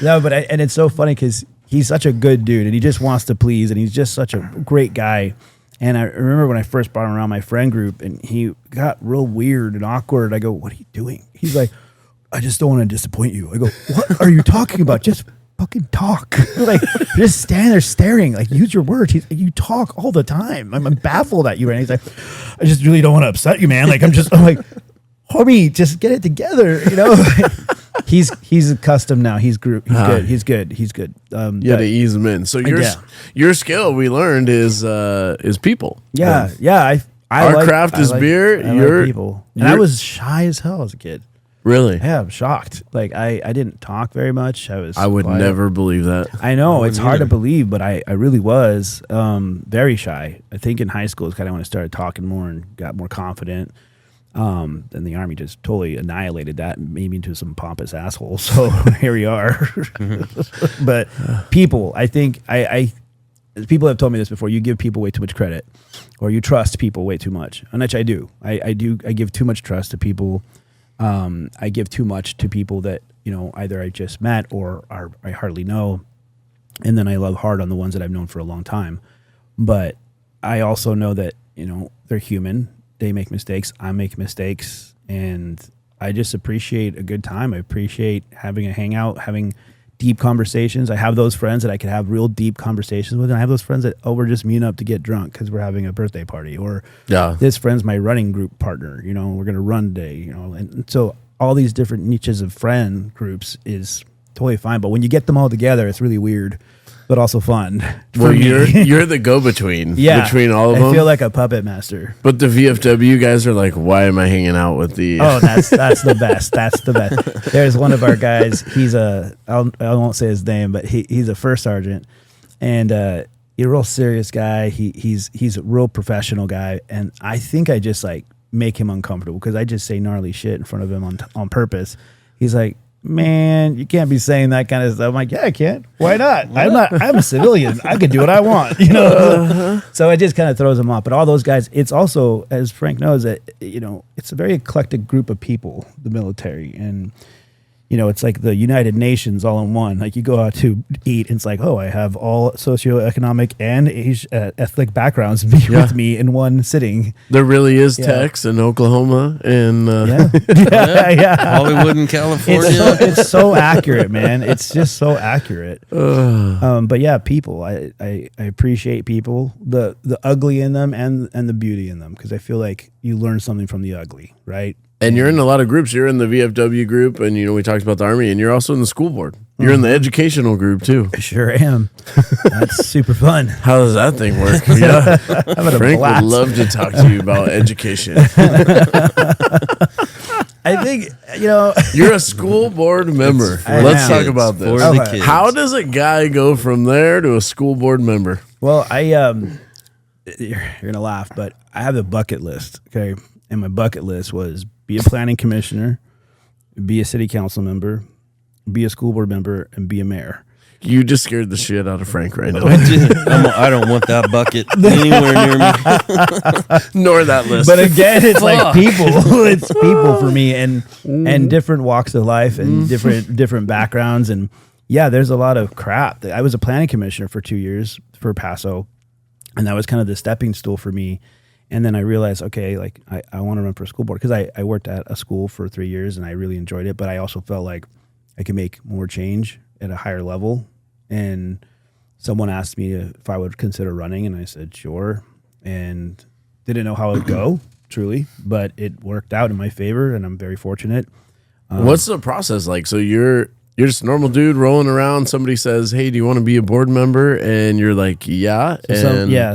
No, but and it's so funny because he's such a good dude and he just wants to please and he's just such a great guy. And I remember when I first brought him around my friend group and he got real weird and awkward. I go, what are you doing? He's like, I just don't want to disappoint you. I go, what are you talking about? Just fucking talk. Like, just stand there staring. Like, use your words. You talk all the time. I'm baffled at you. And he's like, I just really don't want to upset you, man. Like, I'm like, homie, just get it together. He's accustomed now. He's good. He's good. You had to ease him in. So your skill we learned is people. Yeah. Our craft is beer. You're people. And I was shy as hell as a kid. Really? Yeah, I'm shocked. Like I didn't talk very much. I would quiet. Never believe that. I know it's hard to believe, but I really was very shy. I think in high school is kind of when I started talking more and got more confident. And the Army just totally annihilated that and made me into some pompous asshole. So here we are. But people, I think people have told me this before. You give people way too much credit, or you trust people way too much, and which I do. I give too much trust to people. I give too much to people that either I just met or I hardly know, and then I love hard on the ones that I've known for a long time. But I also know that they're human. They make mistakes. I make mistakes. And I just appreciate a good time. I appreciate having a hangout, having deep conversations. I have those friends that I can have real deep conversations with. And I have those friends that, we're just meeting up to get drunk because we're having a birthday party. Or this friend's my running group partner. We're going to run today. And so all these different niches of friend groups is totally fine. But when you get them all together, it's really weird. But also fun. Well, you're the go-between between all of them. I feel like a puppet master. But the VFW guys are like, why am I hanging out with the... Oh, that's the best. That's the best. There's one of our guys. He's I won't say his name, but he's a first sergeant. And he's a real serious guy. He's a real professional guy. And I think I just like make him uncomfortable because I just say gnarly shit in front of him on purpose. He's like, man, you can't be saying that kind of stuff. I'm like, yeah, I can. Why not? I'm a civilian. I can do what I want, So it just kind of throws them off. But all those guys, it's also, as Frank knows, that it's a very eclectic group of people, the military, and it's like the United Nations all in one. Like you go out to eat, and it's like, oh, I have all socioeconomic and ethnic backgrounds with me in one sitting. There really is Tex in Oklahoma and Hollywood in California. It's so accurate, man. It's just so accurate. But yeah, people. I appreciate people, the ugly in them and the beauty in them, because I feel like you learn something from the ugly, right? And you're in a lot of groups. You're in the VFW group, and we talked about the Army, and you're also in the school board. You're in the educational group too. I sure am. That's super fun. How does that thing work? Yeah, Frank would love to talk to you about education. I think you're a school board member. Let's talk about this. Okay. How does a guy go from there to a school board member? Well, you're gonna laugh, but I have the bucket list. Okay. And my bucket list was be a planning commissioner, be a city council member, be a school board member, and be a mayor. You just scared the shit out of Frank right now. I don't want that bucket anywhere near me. Nor that list. But again, it's like people. It's people for me, and different walks of life and different backgrounds. And yeah, there's a lot of crap. I was a planning commissioner for 2 years for Paso, and that was kind of the stepping stool for me. And then I realized, okay, like I want to run for a school board because I worked at a school for 3 years and I really enjoyed it. But I also felt like I could make more change at a higher level. And someone asked me if I would consider running, and I said, sure. And didn't know how it would go, truly, but it worked out in my favor, and I'm very fortunate. What's the process like? So you're You're just a normal dude rolling around. Somebody says, "Hey, do you want to be a board member?" And you're like, "Yeah."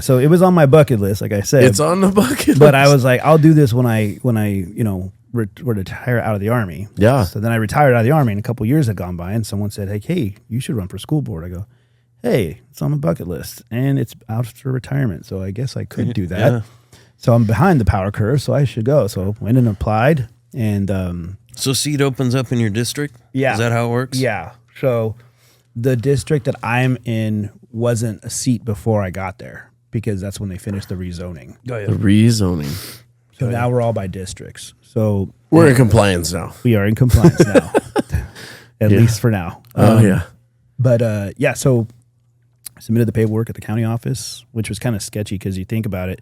So it was on my bucket list, like I said. It's on the bucket list. But I was like, I'll do this when I retire out of the Army. Yeah. So then I retired out of the Army, and a couple years had gone by, and someone said, hey, you should run for school board. I go, hey, it's on my bucket list, and it's out for retirement, so I guess I could do that. Yeah. So I'm behind the power curve, so I should go. So I went and applied, and so seat opens up in your district? Yeah. Is that how it works? Yeah. So the district that I'm in wasn't a seat before I got there because that's when they finished the rezoning. The rezoning. So now we're all by districts. So we're in compliance now. We are in compliance now, at least for now. But so I submitted the paperwork at the county office, which was kind of sketchy because you think about it.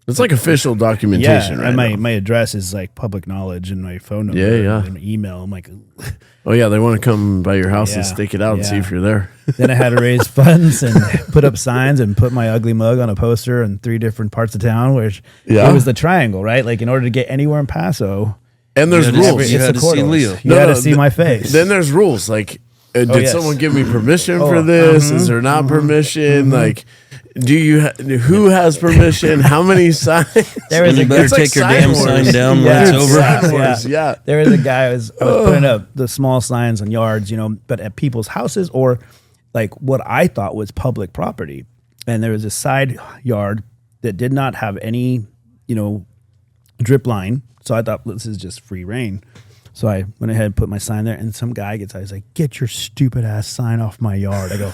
It's like official documentation, right? And my address is like public knowledge and my phone number and email. I'm like, oh yeah, they want to come by your house and stake it out and see if you're there. Then I had to raise funds and put up signs and put my ugly mug on a poster in 3 different parts of town, which it was the triangle, right? Like in order to get anywhere in Paso. And there's rules. You had to see Leo. You had to see my face. Then there's rules. Like, did someone give me permission for this? Is there not permission? Like, who has permission? How many signs? You better take your damn sign down when it's over. Yeah. There was a guy I was putting up the small signs on yards, but at people's houses or like what I thought was public property. And there was a side yard that did not have any, drip line. So I thought this is just free reign. So I went ahead and put my sign there, and some guy gets out. He's like, "Get your stupid ass sign off my yard." I go,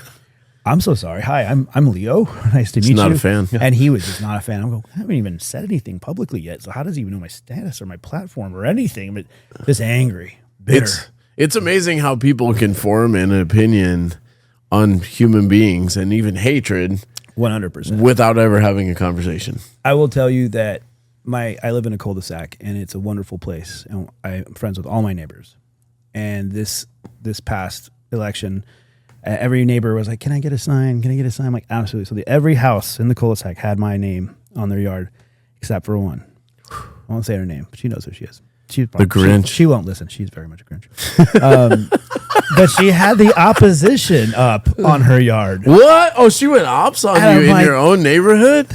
"I'm so sorry. Hi, I'm Leo. Nice to meet you." Not a fan. And he was just not a fan. I'm going, I haven't even said anything publicly yet. So how does he even know my status or my platform or anything? But just angry, bitter. It's amazing how people can form an opinion on human beings and even hatred 100% without ever having a conversation. I will tell you that I live in a cul-de-sac, and it's a wonderful place. And I'm friends with all my neighbors. And this past election, every neighbor was like, "Can I get a sign? Can I get a sign?" I'm like, absolutely. So every house in the cul-de-sac had my name on their yard, except for one. I won't say her name, but she knows who she is. She's the Grinch. She won't listen. She's very much a Grinch. But she had the opposition up on her yard. What? Oh, she went ops on you in your own neighborhood?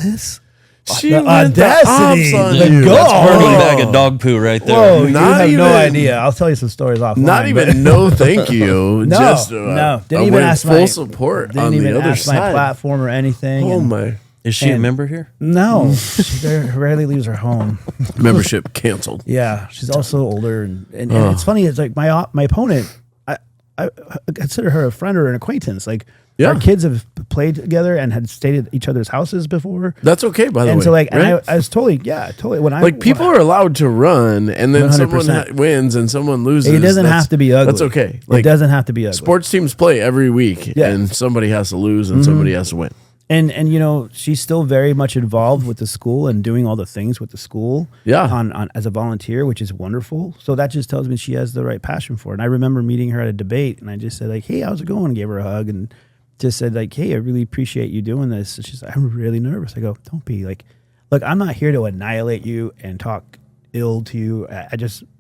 She the audacity, the That's burning bag of dog poo right there. Whoa, you have no idea. I'll tell you some stories offline. Not even no thank you. No, just, no. Didn't even ask full support on the other side. My platform or anything. Oh my. Is she a member here? No. She rarely leaves her home. Membership canceled. Yeah. She's also older. And it's funny. It's like my opponent, I consider her a friend or an acquaintance. Like, our kids have played together and had stayed at each other's houses before. That's okay, by the way. And so, like, right? and I was totally. When people are allowed to run, and then 100%. Someone wins and someone loses. It doesn't have to be ugly. That's okay. It doesn't have to be ugly. Sports teams play every week, and somebody has to lose and somebody has to win. And she's still very much involved with the school and doing all the things with the school. Yeah. On as a volunteer, which is wonderful. So that just tells me she has the right passion for it. And I remember meeting her at a debate, and I just said, like, "Hey, how's it going?" And gave her a hug and just said, like, "Hey, I really appreciate you doing this." And she's like, "I'm really nervous." I go, "Don't be. Like, look, I'm not here to annihilate you and talk ill to you.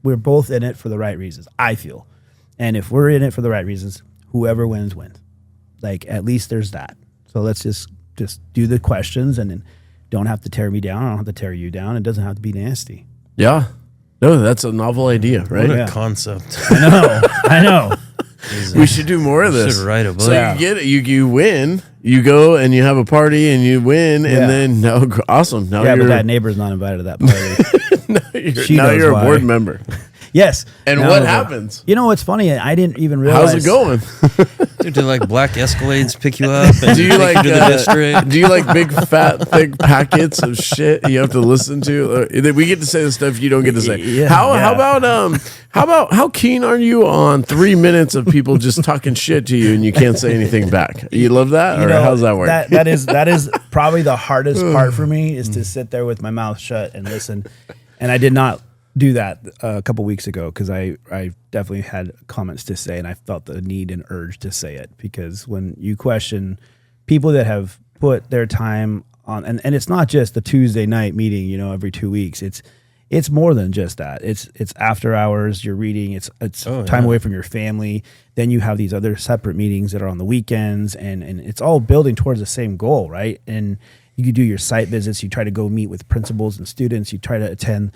We're both in it for the right reasons, I feel. And if we're in it for the right reasons, whoever wins, wins. Like, at least there's that. So let's just do the questions, and then don't have to tear me down. I don't have to tear you down. It doesn't have to be nasty." Yeah. No, that's a novel idea, right? What a concept. I know. We should do more of this. Should write a book. So you get it, you win, you go and you have a party and you win, and then awesome. Now but that neighbor's not invited to that party. now you're a board member. Yes. And what happens? You know what's funny? I didn't even realize. How's it going? Dude, do like black Escalades pick you up? And do you like to the district? Do you like big fat thick packets of shit you have to listen to? We get to say the stuff you don't get to say. Yeah, how about how keen are you on 3 minutes of people just talking shit to you and you can't say anything back? You love that, or how's that work? That is probably the hardest part for me, is to sit there with my mouth shut and listen. And I did not do that a couple weeks ago because I definitely had comments to say, and I felt the need and urge to say it, because when you question people that have put their time on, and it's not just the Tuesday night meeting, every 2 weeks, it's more than just that. It's after hours, you're reading, it's time away from your family. Then you have these other separate meetings that are on the weekends, and it's all building towards the same goal, right? And you do your site visits, you try to go meet with principals and students, you try to attend,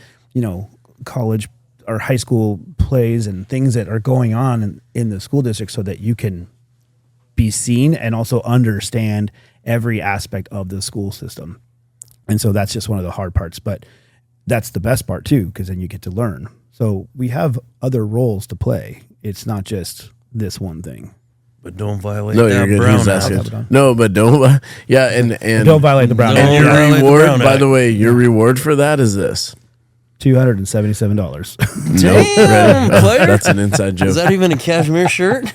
college or high school plays and things that are going on in the school district so that you can be seen and also understand every aspect of the school system. And so that's just one of the hard parts, but that's the best part too, because then you get to learn. So we have other roles to play. It's not just this one thing. But don't violate No, that you're brown good. act. No, but don't. Yeah, and Don't violate the brown Don't act. And your violate the reward, Brown by Act. the way, your reward for that is this. $277. Nope, Damn, ready? player. That's an inside joke. Is that even a cashmere shirt?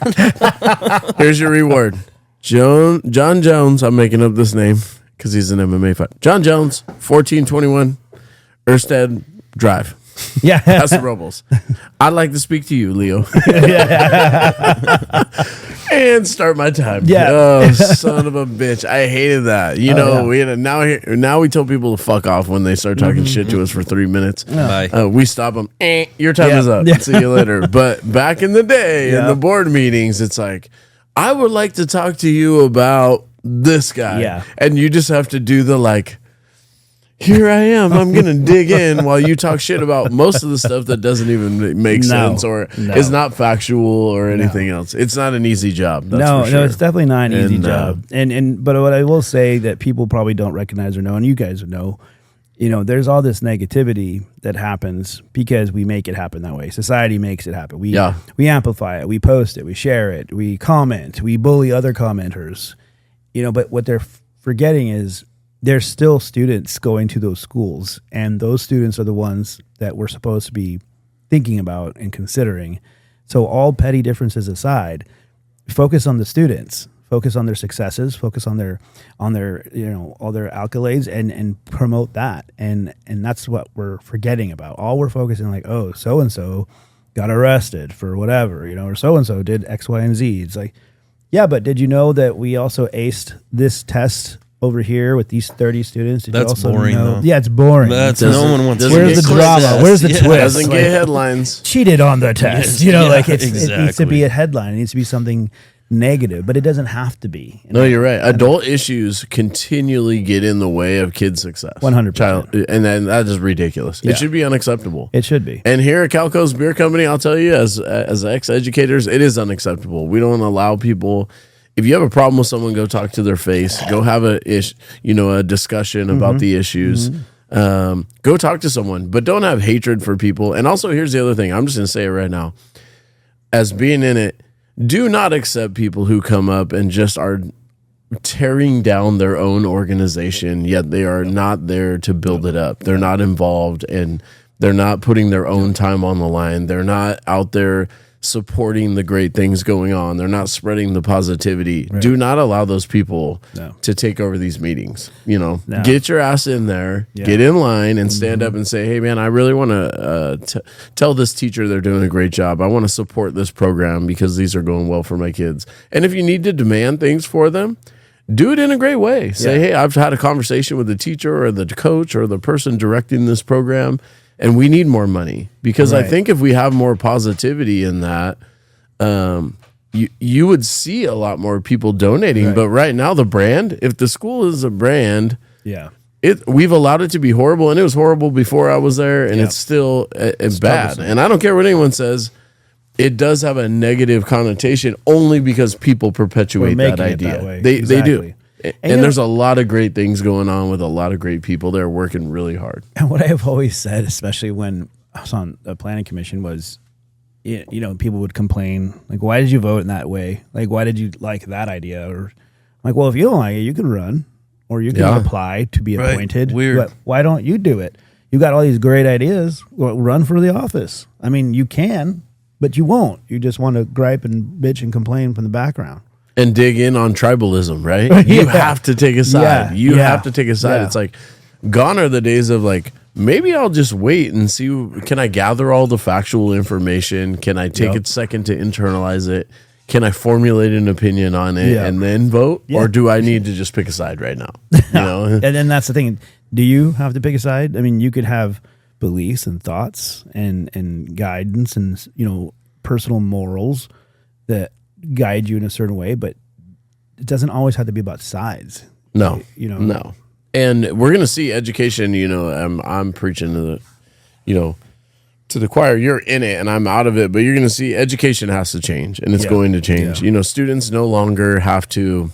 Here's your reward. John Jones, I'm making up this name because he's an MMA fighter. John Jones, 1421 Erstead Drive. Yeah. Paso Robles. I'd like to speak to you, Leo. And start my time. Yeah. Oh, son of a bitch. I hated that. Now we tell people to fuck off when they start talking shit to us for 3 minutes. Bye. We stop them. Your time is up. Yeah. See you later. But back in the day, in Yeah. the board meetings, it's like, I would like to talk to you about this guy. Yeah. And you just have to do the like, here I am. I'm going to dig in while you talk shit about most of the stuff that doesn't even make sense or is not factual or anything else. It's not an easy job. That's for sure. No, it's definitely not an easy And, job. But what I will say that people probably don't recognize or know, and you guys would know, there's all this negativity that happens because we make it happen that way. Society makes it happen. We amplify it. We post it. We share it. We comment. We bully other commenters. But what they're forgetting is there's still students going to those schools, and those students are the ones that we're supposed to be thinking about and considering. So all petty differences aside, focus on the students, focus on their successes, focus on their all their accolades, and promote that. And that's what we're forgetting about. All we're focusing like, oh, so and so got arrested for whatever, or so and so did X, Y, and Z. It's like, yeah, but did you know that we also aced this test over here with these 30 students? Did That's you also boring, know? though. Yeah, it's boring. No one wants. doesn't Where's get the clicked. drama? Where's the Yeah. twist? Doesn't Like, get headlines. cheated on the test. Yes. It needs to Exactly. be a headline. It needs to be something negative, but it doesn't have to be. No, you're right. Adult issues continually get in the way of kids' success. 100%. And then that is ridiculous. Yeah. It should be unacceptable. It should be. And here at Calco's Beer Company, I'll tell you, as ex-educators, it is unacceptable. We don't allow people. If you have a problem with someone, go talk to their face. Go have a discussion about the issues. Go talk to someone, but don't have hatred for people. And also, here's the other thing. I'm just going to say it right now. As being in it, do not accept people who come up and just are tearing down their own organization, yet they are not there to build it up. They're not involved, and they're not putting their own time on the line. They're not out there supporting the great things going on. They're not spreading the positivity. Right. Do not allow those people to take over these meetings. Get your ass in there, get in line, and stand up and say, hey, man, I really want to tell this teacher they're doing a great job. I want to support this program because these are going well for my kids. And if you need to demand things for them, do it in a great way. Say, hey, I've had a conversation with the teacher or the coach or the person directing this program, and we need more money. Because I think if we have more positivity in that, you would see a lot more people donating. Right. But right now, the brand, if the school is a brand, we've allowed it to be horrible, and it was horrible before I was there, and it's still it's bad. And I don't care what anyone says. It does have a negative connotation only because people perpetuate that idea. They do. And there's a lot of great things going on with a lot of great people. They're working really hard. And what I have always said, especially when I was on the planning commission, was, people would complain, like, why did you vote in that way? Like, why did you like that idea? Or I'm like, well, if you don't like it, you can run or you can apply to be appointed. Weird. But why don't you do it? You got all these great ideas. Well, run for the office. I mean, you can, but you won't. You just want to gripe and bitch and complain from the background. And dig in on tribalism, right? You have to take a side. You have to take a side. It's like, gone are the days of like, maybe I'll just wait and see, can I gather all the factual information? Can I take a second to internalize it? Can I formulate an opinion on it and then vote? Or do I need to just pick a side right now? And then that's the thing. Do you have to pick a side? I mean, you could have beliefs and thoughts and guidance and, personal morals that guide you in a certain way, but it doesn't always have to be about sides. No. And we're going to see education, I'm preaching to the choir. You're in it and I'm out of it, but you're going to see education has to change, and it's going to change. Yeah. Students no longer have to,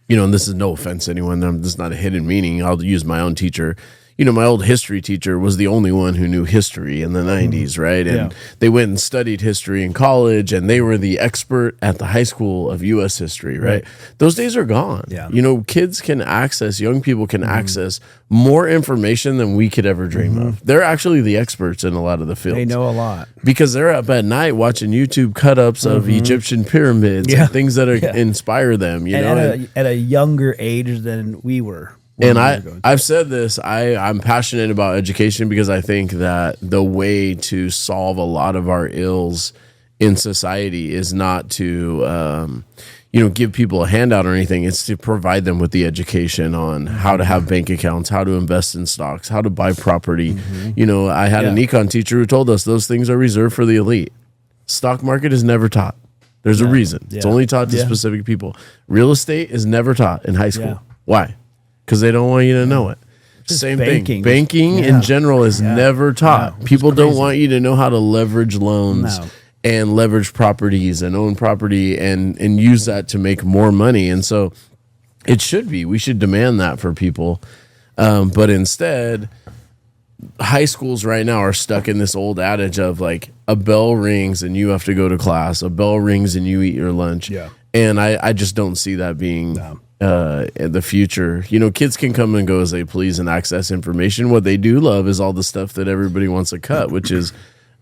and this is no offense to anyone, this is not a hidden meaning. I'll use my own teacher. My old history teacher was the only one who knew history in the 90s, right? And they went and studied history in college, and they were the expert at the high school of U.S. history, right? Those days are gone. Yeah. Kids can access, young people can access more information than we could ever dream of. They're actually the experts in a lot of the fields. They know a lot. Because they're up at night watching YouTube cut-ups of Egyptian pyramids and things that inspire them, and at a younger age than we were. And I've said this, I'm passionate about education because I think that the way to solve a lot of our ills in society is not to, give people a handout or anything. It's to provide them with the education on how to have bank accounts, how to invest in stocks, how to buy property. I had an econ teacher who told us those things are reserved for the elite. Stock market is never taught. There's a reason. It's only taught to specific people. Real estate is never taught in high school. Why? Because they don't want you to know it. Just Same banking. thing. Banking in general is never taught. No, People don't want you to know how to leverage loans and leverage properties and own property and use that to make more money. And so it should be. We should demand that for people. But instead, high schools right now are stuck in this old adage of like a bell rings and you have to go to class. A bell rings and you eat your lunch. Yeah. And I just don't see that being... in the future. Kids can come and go as they please and access information. What they do love is all the stuff that everybody wants to cut, which is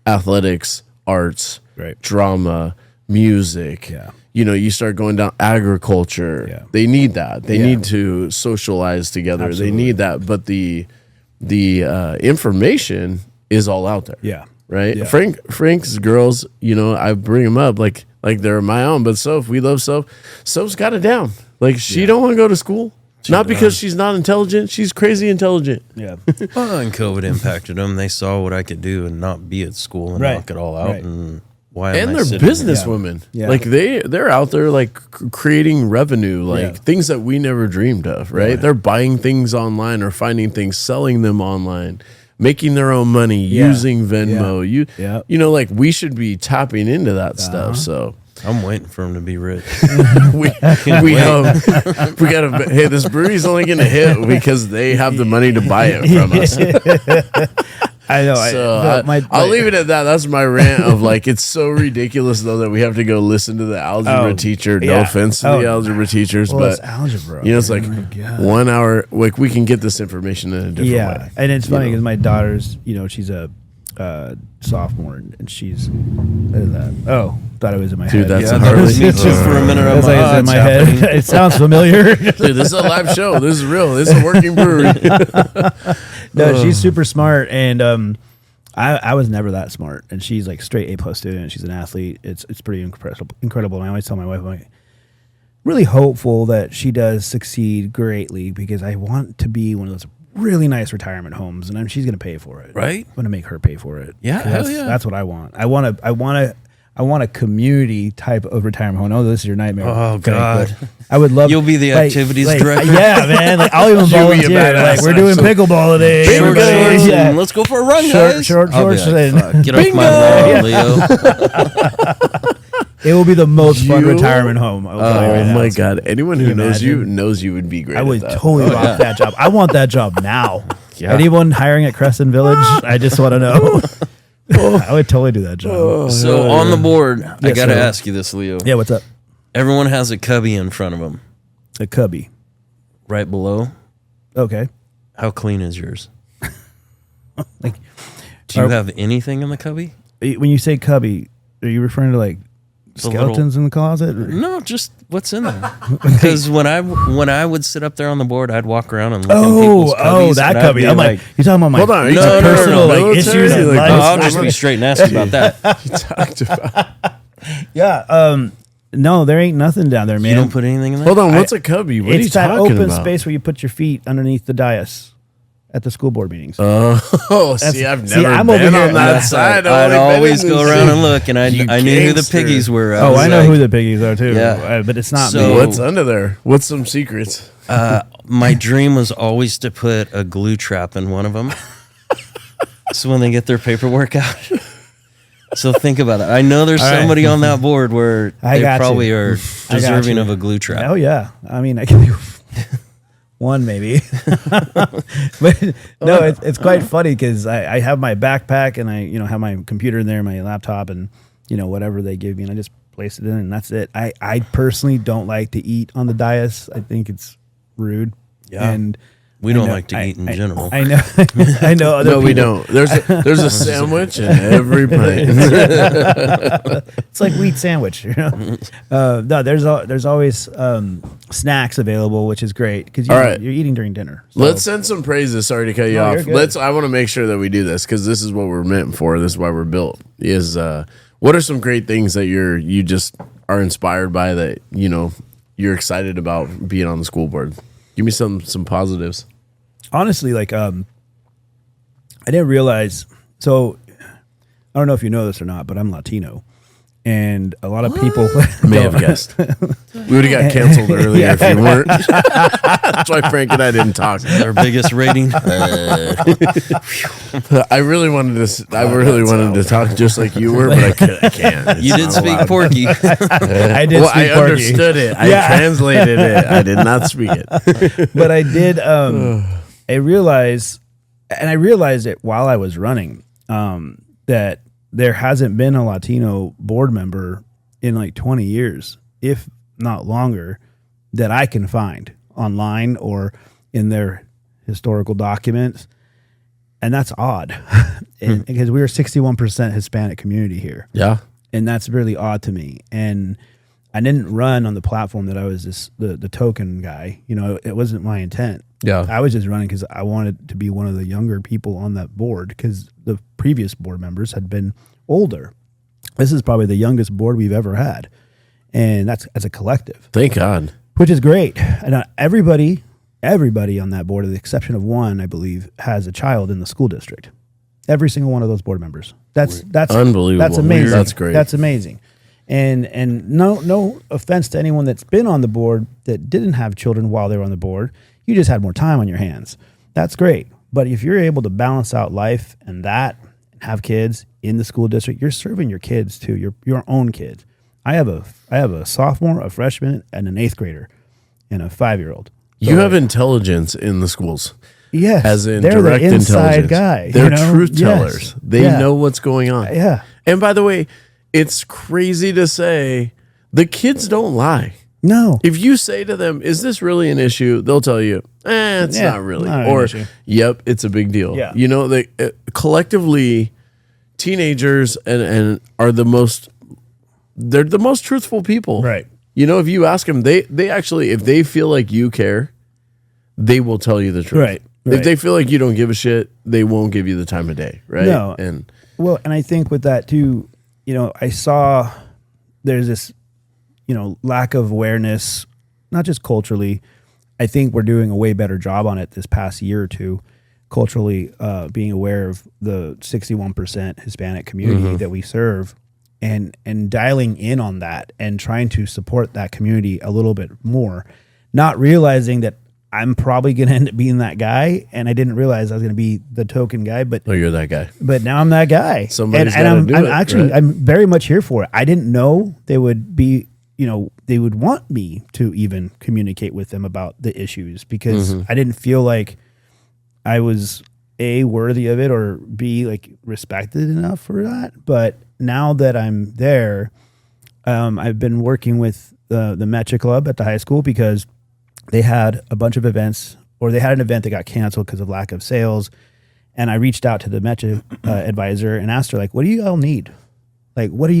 athletics, arts, drama, music. You start going down agriculture. They need that. They need to socialize together. Absolutely. They need that. But the information is all out there. Right. Frank's girls, I bring them up like they're my own, but Soph, we love Soph. Soph's got it down. Like she don't want to go to school. Not because she's not intelligent. She's crazy intelligent. Well, and COVID impacted them. They saw what I could do and not be at school and knock it all out. And they're businesswomen. Like they're out there like creating revenue, like things that we never dreamed of. Right? They're buying things online or finding things, selling them online, making their own money using Venmo. Like we should be tapping into that stuff. So. I'm waiting for him to be rich. we gotta. Hey, this brewery's only gonna hit because they have the money to buy it from us. I know. So I'll leave it at that. That's my rant of like it's so ridiculous though that we have to go listen to the algebra teacher. No offense to the algebra teachers, but it's algebra. It's like 1 hour. Like we can get this information in a different way. And it's funny because my daughter's, she's a sophomore and she's what is that? Oh, thought it was in my head. That's a Harley. Me too for a minute. I was like, it's in my head. It sounds familiar. Dude, this is a live show. This is real. This is a working brewery. No, she's super smart, and I was never that smart, and she's like straight A+ student. She's an athlete. It's pretty incredible. And I always tell my wife, I'm like, really hopeful that she does succeed greatly because I want to be one of those really nice retirement homes, and she's going to pay for it. Right? I'm going to make her pay for it. Yeah, that's what I want. I want a community type of retirement home. Oh, this is your nightmare. Oh God, I would love. You'll be the activities director. Yeah, man. Like I'll even volunteer. Like we're doing pickleball today. Let's go for a run, guys. Short. Get off my lawn, Leo. It will be the most fun retirement home. Oh my God! Anyone who knows you would be great. I would totally rock that job. I want that job now. Anyone hiring at Crescent Village? I just want to know. I would totally do that job. So on the board, I got to ask you this, Leo. Yeah, what's up? Everyone has a cubby in front of them. A cubby. Right below. Okay. How clean is yours? Like, do you have anything in the cubby? When you say cubby, are you referring to like skeletons in the closet? No, just what's in there. Because when I would sit up there on the board, I'd walk around and look in people's cubbies. That cubby. I'm like, you're talking about my personal like issues in life? I'll just be straight and nasty about that. You talked about. Yeah. No, there ain't nothing down there, man. You don't put anything in there? Hold on, what's a cubby? What are you It's that talking open about? space where you put your feet underneath the dais. at the school board meetings. See, I've never I'm been over here on that side. I'd always been in go the around city. and look, and I You knew who the gangster. piggies were. I know like, who the piggies are too. Yeah. But it's not So- me. What's under there? What's some secrets? My dream was always to put a glue trap in one of them. So when they get their paperwork out. So think about it. I know there's All right. somebody on that board where I they got probably you. are I got deserving you. of a glue trap. Oh yeah, I mean I can do one maybe, but no, it's quite funny because I have my backpack and I have my computer in there, my laptop, and whatever they give me, and I just place it in, and that's it. I personally don't like to eat on the dais. I think it's rude. Yeah. And We don't like to eat in general. I know. I know. Other No, we people- don't. There's a sandwich in every pint. It's like wheat sandwich. No, there's always snacks available, which is great because All right. you're eating during dinner. So. Let's send some praises. Sorry to cut you No, you're off. good. I want to make sure that we do this because this is what we're meant for. This is why we're built. What are some great things that you just are inspired by that you're excited about being on the school board? Give me some positives. Honestly, like I didn't realize. So I don't know if you know this or not, but I'm Latino, and a lot of people May have guessed. We would have got canceled earlier if you weren't. That's why Frank and I didn't talk. Our biggest rating. I really wanted to talk just like you were, but I can't. It's You did not speak allowed. Porky. I did. Well, speak I Porky. understood it. I Yeah. translated it. I did not speak it. But I did. I realized it while I was running that there hasn't been a Latino board member in like 20 years, if not longer, that I can find online or in their historical documents. And that's odd because we're 61% Hispanic community here. Yeah. And that's really odd to me. And I didn't run on the platform that I was the token guy. It wasn't my intent. Yeah. I was just running because I wanted to be one of the younger people on that board because the previous board members had been older. This is probably the youngest board we've ever had. And that's as a collective, Thank God. which is great. And everybody on that board, with the exception of one, I believe, has a child in the school district. Every single one of those board members. That's Unbelievable. That's amazing. That's great. That's amazing. And no offense to anyone that's been on the board that didn't have children while they were on the board. You just had more time on your hands. That's great. But if you're able to balance out life and have kids in the school district, you're serving your kids too, your own kids. I have a sophomore, a freshman, and an 8th grader, and a 5-year-old. You have intelligence in the schools. Yes, As in they're direct the inside intelligence. guy. They're truth Yes. tellers. They Yeah. know what's going on. Yeah. And by the way, it's crazy to say the kids don't lie. No. If you say to them, "Is this really an issue?" They'll tell you, "It's Yeah, not really," not an or issue. "Yep, it's a big deal." Yeah. They collectively, teenagers and are the most. They're the most truthful people, Right. If you ask them, they actually, if they feel like you care, they will tell you the truth. Right, If right. they feel like you don't give a shit, they won't give you the time of day. Right. No. And Well, and I think with that too, I saw there's this, lack of awareness, not just culturally. I think we're doing a way better job on it this past year or two, culturally being aware of the 61% Hispanic community that we serve and dialing in on that and trying to support that community a little bit more, not realizing that I'm probably going to end up being that guy. And I didn't realize I was going to be the token guy, but you're that guy. but now I'm that guy. Somebody's and gotta I'm, do I'm it, actually right? I'm very much here for it. I didn't know they would be, they would want me to even communicate with them about the issues because I didn't feel like I was A, worthy of it, or B, like respected enough for that. But now that I'm there, I've been working with the Mecha Club at the high school because they had a bunch of events, or they had an event that got canceled because of lack of sales. And I reached out to the Mecha advisor and asked her, like, what do you all need? Like, what are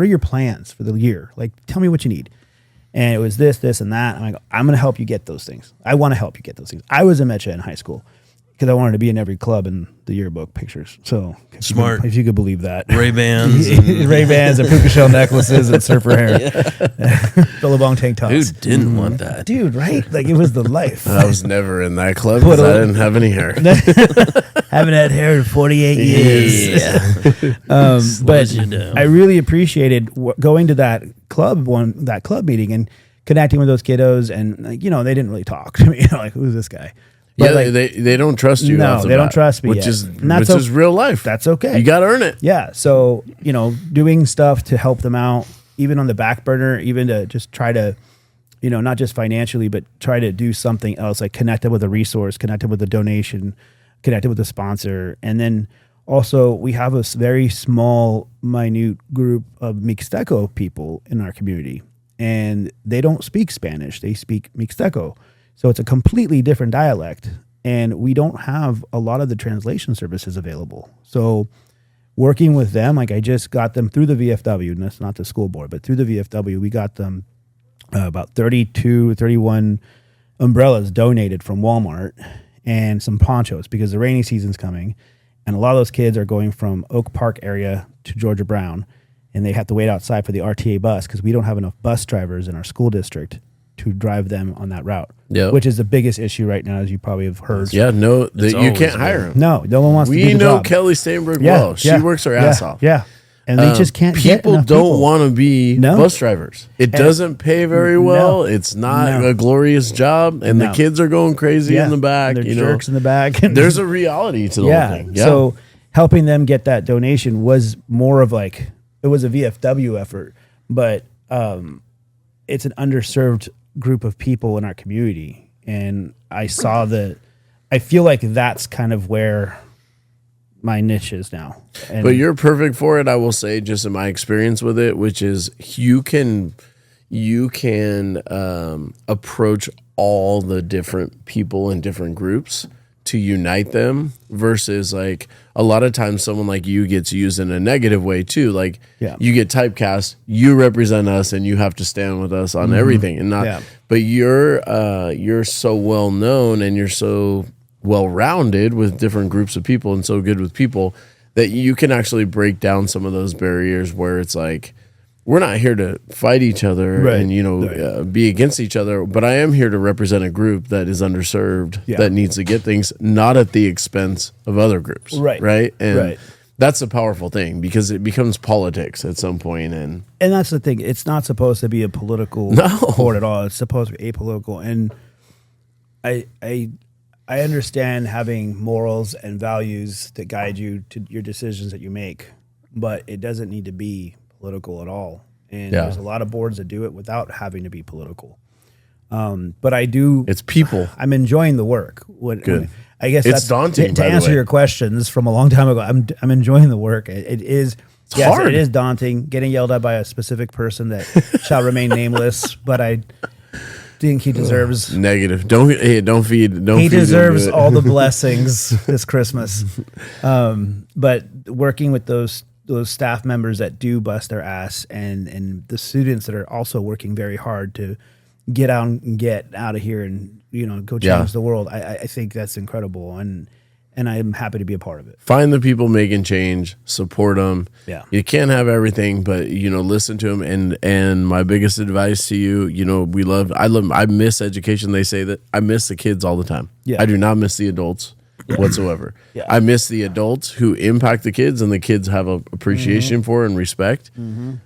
your plans for the year? Like, tell me what you need. And it was this, and that. And I go, I'm going to help you get those things. I want to help you get those things. I was a Mecha in high school. because I wanted to be in every club in the yearbook pictures. So Smart. if you could believe that. Ray-Bans. Ray-Bans and puka shell necklaces and surfer hair. Billabong tank tops. Who didn't want that? Dude, right? Like, it was the life. I was never in that club because I didn't have any hair. Haven't had hair in 48 years. Yeah. But you down. I really appreciated going to that club meeting and connecting with those kiddos, and like, you know, they didn't really talk to me. Like, who's this guy? But Yeah, like, they don't trust you. No, off the they don't bat, trust me which yet. is And that's which is real life. that's okay. You got to earn it. Yeah. So, you know, doing stuff to help them out, even on the back burner, even to just try to, you know, not just financially, but try to do something else, like connect them with a resource, connect them with a donation, connect them with a sponsor. And then also we have a very small, minute group of Mixteco people in our community, and they don't speak Spanish. They speak Mixteco. So it's a completely different dialect, and we don't have a lot of the translation services available. So working with them, like I just got them through the VFW, and that's not the school board, but through the VFW, we got them about 31 umbrellas donated from Walmart and some ponchos because the rainy season's coming. And a lot of those kids are going from Oak Park area to Georgia Brown, and they have to wait outside for the RTA bus because we don't have enough bus drivers in our school district to drive them on that route, which is the biggest issue right now, as you probably have heard. Yeah, no, you can't hire them. No one wants to do the We know job. Kelly Steinberg well. She works her ass off. Yeah. And they just can't get People enough don't want to be bus drivers. It doesn't pay very well. It's not a glorious job, and the kids are going crazy in the back. And you jerks know, in the back. there's a reality to the whole thing. Yeah. So helping them get that donation was more of like, it was a VFW effort, but it's an underserved group of people in our community. And I feel like that's kind of where my niche is now. And But you're perfect for it, I will say, just in my experience with it, which is you can approach all the different people in different groups to unite them, versus like a lot of times someone like you gets used in a negative way too. Like you get typecast, you represent us and you have to stand with us on everything, and not. But you're so well known and you're so well-rounded with different groups of people and so good with people that you can actually break down some of those barriers where it's like, we're not here to fight each other and, you know, be against each other, but I am here to represent a group that is underserved, that needs to get things, not at the expense of other groups. Right. And that's a powerful thing because it becomes politics at some point. And that's the thing. It's not supposed to be a political court at all. It's supposed to be apolitical. And I understand having morals and values that guide you to your decisions that you make, but it doesn't need to be political at all. And there's a lot of boards that do it without having to be political. But I do. It's people. I'm enjoying the work. I guess it's daunting. To answer your questions from a long time ago, I'm enjoying the work. It is. It's hard. It is daunting. Getting yelled at by a specific person that shall remain nameless, but I think he deserves negative. Don't feed. He deserves all the blessings this Christmas. But working with those staff members that do bust their ass, and the students that are also working very hard to get out of here and, you know, go change the world. I think that's incredible, and I'm happy to be a part of it. Find the people making change, support them. Yeah. You can't have everything, but, you know, listen to them. And my biggest advice to you, you know, I miss education. They say that I miss the kids all the time. Yeah. I do not miss the adults whatsoever. I miss the adults who impact the kids, and the kids have a appreciation for and respect.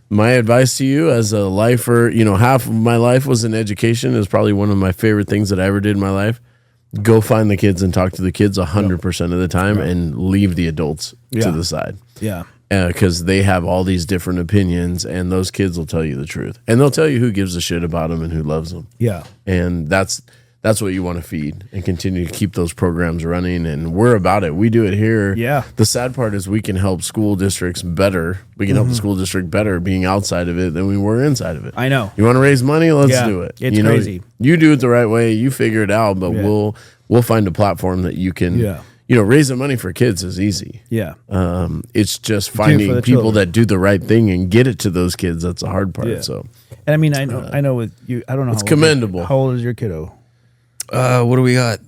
My advice to you as a lifer, you know, half of my life was in education. Is probably one of my favorite things that I ever did in my life. Go find the kids and talk to the kids 100% of the time, and leave the adults to the side. Yeah. Because they have all these different opinions, and those kids will tell you the truth, and they'll tell you who gives a shit about them and who loves them. Yeah. And that's what you want to feed and continue to keep those programs running. And we're about it. We do it here. Yeah. The sad part is we can help school districts better. We can help the school district better being outside of it than we were inside of it. I know. You want to raise money? Let's do it. It's crazy. You do it the right way. You figure it out, but we'll find a platform that you can, you know, raising money for kids is easy. Yeah. It's just finding people children that do the right thing and get it to those kids. That's the hard part. Yeah. So, and I mean, I know with you, I don't know. It's commendable. How old is your kiddo? What do we got?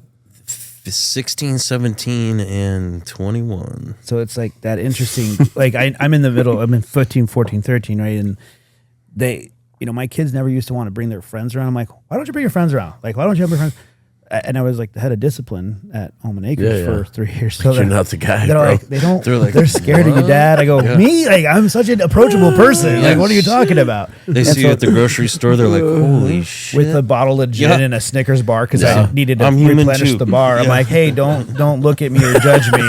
16, 17, and 21. So it's like that interesting, like I'm in the middle, I'm in 15, 14, 13, right? And they, my kids never used to want to bring their friends around. I'm like, why don't you bring your friends around? Like, why don't you have your friends? And I was like the head of discipline at Almond Acres for 3 years. So you're not the guy, they're bro. like, they're scared of you, Dad. I go, me? Like, I'm such an approachable person. Like, what are you talking about? They see you at the grocery store. They're like, holy shit. With a bottle of gin and a Snickers bar because I needed to replenish the bar. I'm like, hey, don't look at me or judge me.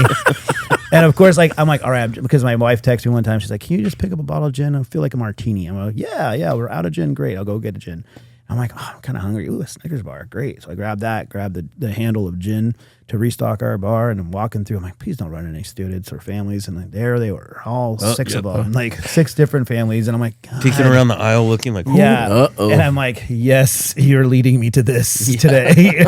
And of course, like, I'm like, all right, because my wife texted me one time. She's like, can you just pick up a bottle of gin? I feel like a martini. I'm like, yeah, we're out of gin. Great. I'll go get a gin. I'm like, oh, I'm kind of hungry. Ooh, a Snickers bar. Great. So I grabbed the handle of gin to restock our bar. And I'm walking through. I'm like, please don't run into any students or families. And like, there they were, all six of them, like 6 different families. And I'm like, God. Peeking around the aisle looking like, And I'm like, yes, you're leading me to this today.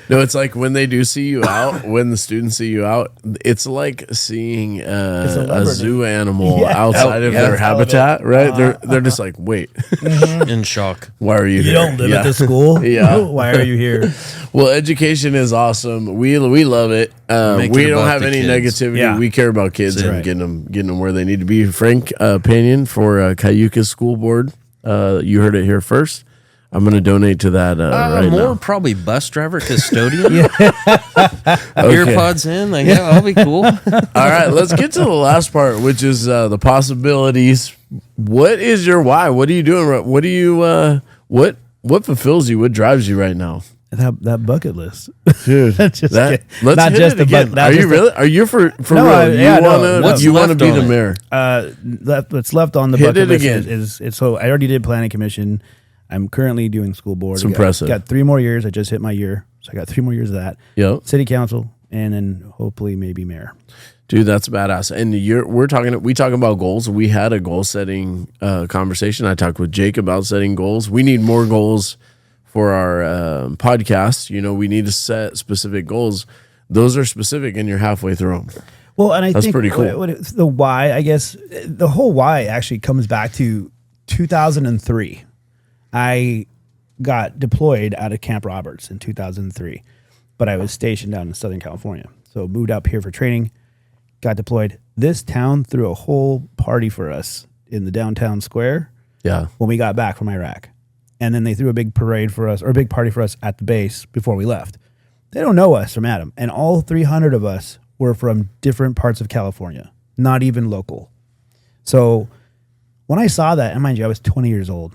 No, it's like when they do see you out, when the students see you out, it's like seeing a zoo animal outside of their habitat, right? They're just like, wait. in shock. Why are you You here? don't live at this school? Yeah. Why are you here? Well, education is awesome. We love it. We don't have any negativity. Yeah. We care about kids and getting them where they need to be. Frank opinion for Cayuga School Board. You heard it here first. I'm going to donate to that right more now. probably bus driver, custodian. Ear pods in. Like, yeah, I'll be cool. All right, let's get to the last part, which is the possibilities. What is your why? What are you doing? What do you what fulfills you? What drives you right now? That bucket list, dude. Let's not hit just it again. Are you really? Are you for real? You want to be the mayor? What's left on the Hit bucket it list again. is so I already did planning commission. I'm currently doing school board. It's impressive. Got 3 more years. I just hit my year, so I got 3 more years of that. Yep. City council, and then hopefully maybe mayor. Dude, that's badass. And we talking about goals. We had a goal setting conversation. I talked with Jake about setting goals. We need more goals for our podcast. We need to set specific goals. Those are specific, and you're halfway through them. Well, and I that's think pretty cool. The why, I guess, the whole why actually comes back to 2003. I got deployed out of Camp Roberts in 2003, but I was stationed down in Southern California. So moved up here for training, got deployed. This town threw a whole party for us in the downtown square. Yeah. When we got back from Iraq. And then they threw a big parade for us, or a big party for us at the base before we left. They don't know us from Adam. And all 300 of us were from different parts of California, not even local. So when I saw that, and mind you, I was 20 years old.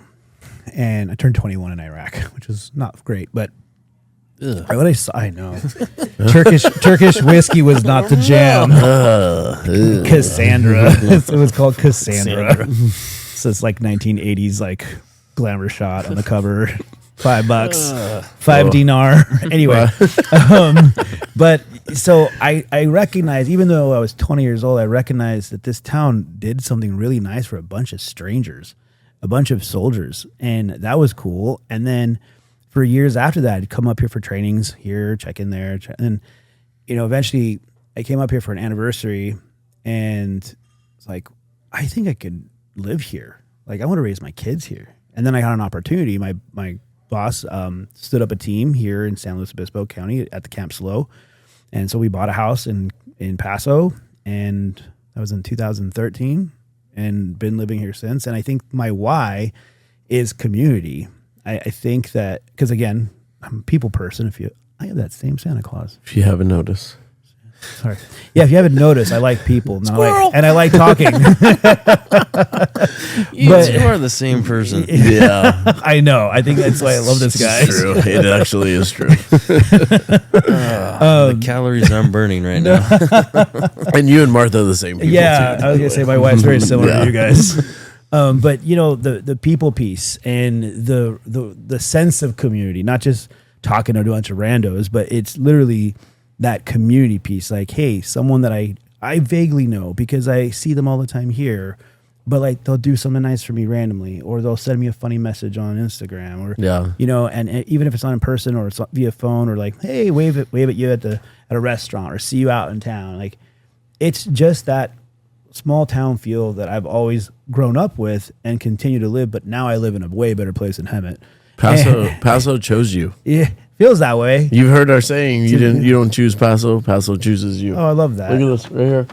And I turned 21 in Iraq, which was not great, but what I know. Turkish whiskey was not the jam. Cassandra. It was called Cassandra. So it's like 1980s, like glamour shot on the cover. $5, 5 dinar. Anyway, but so I recognize, even though I was 20 years old, I recognized that this town did something really nice for a bunch of strangers. A bunch of soldiers, and that was cool. And then for years after that, I'd come up here for trainings here, check in there. And, eventually I came up here for an anniversary, and it's like, I think I could live here. Like, I want to raise my kids here. And then I got an opportunity. My boss stood up a team here in San Luis Obispo County at the Camp Slow. And so we bought a house in Paso, and that was in 2013. And been living here since. And I think my why is community. I think that, because again, I'm a people person. I have that same Santa Claus. If you haven't noticed. Sorry. Yeah, if you haven't noticed, I like people. And I like talking. You are the same person. Yeah. I know. I think that's why I love this guy. It's true. It actually is true. The calories I'm burning right now. And you and Martha are the same people. Yeah, too, I was going to say my wife's very similar to you guys. But the people piece and the sense of community, not just talking to a bunch of randos, but it's literally that community piece. Like, hey, someone that I vaguely know because I see them all the time here, but like they'll do something nice for me randomly, or they'll send me a funny message on Instagram, or and even if it's not in person or it's via phone, or like, hey, wave at you at a restaurant, or see you out in town. Like, it's just that small town feel that I've always grown up with and continue to live, but now I live in a way better place in Hemet. Paso chose you. Yeah, Feels that way. You've heard our saying, you don't choose Paso, Paso chooses you. Oh, I love that. Look at this right here.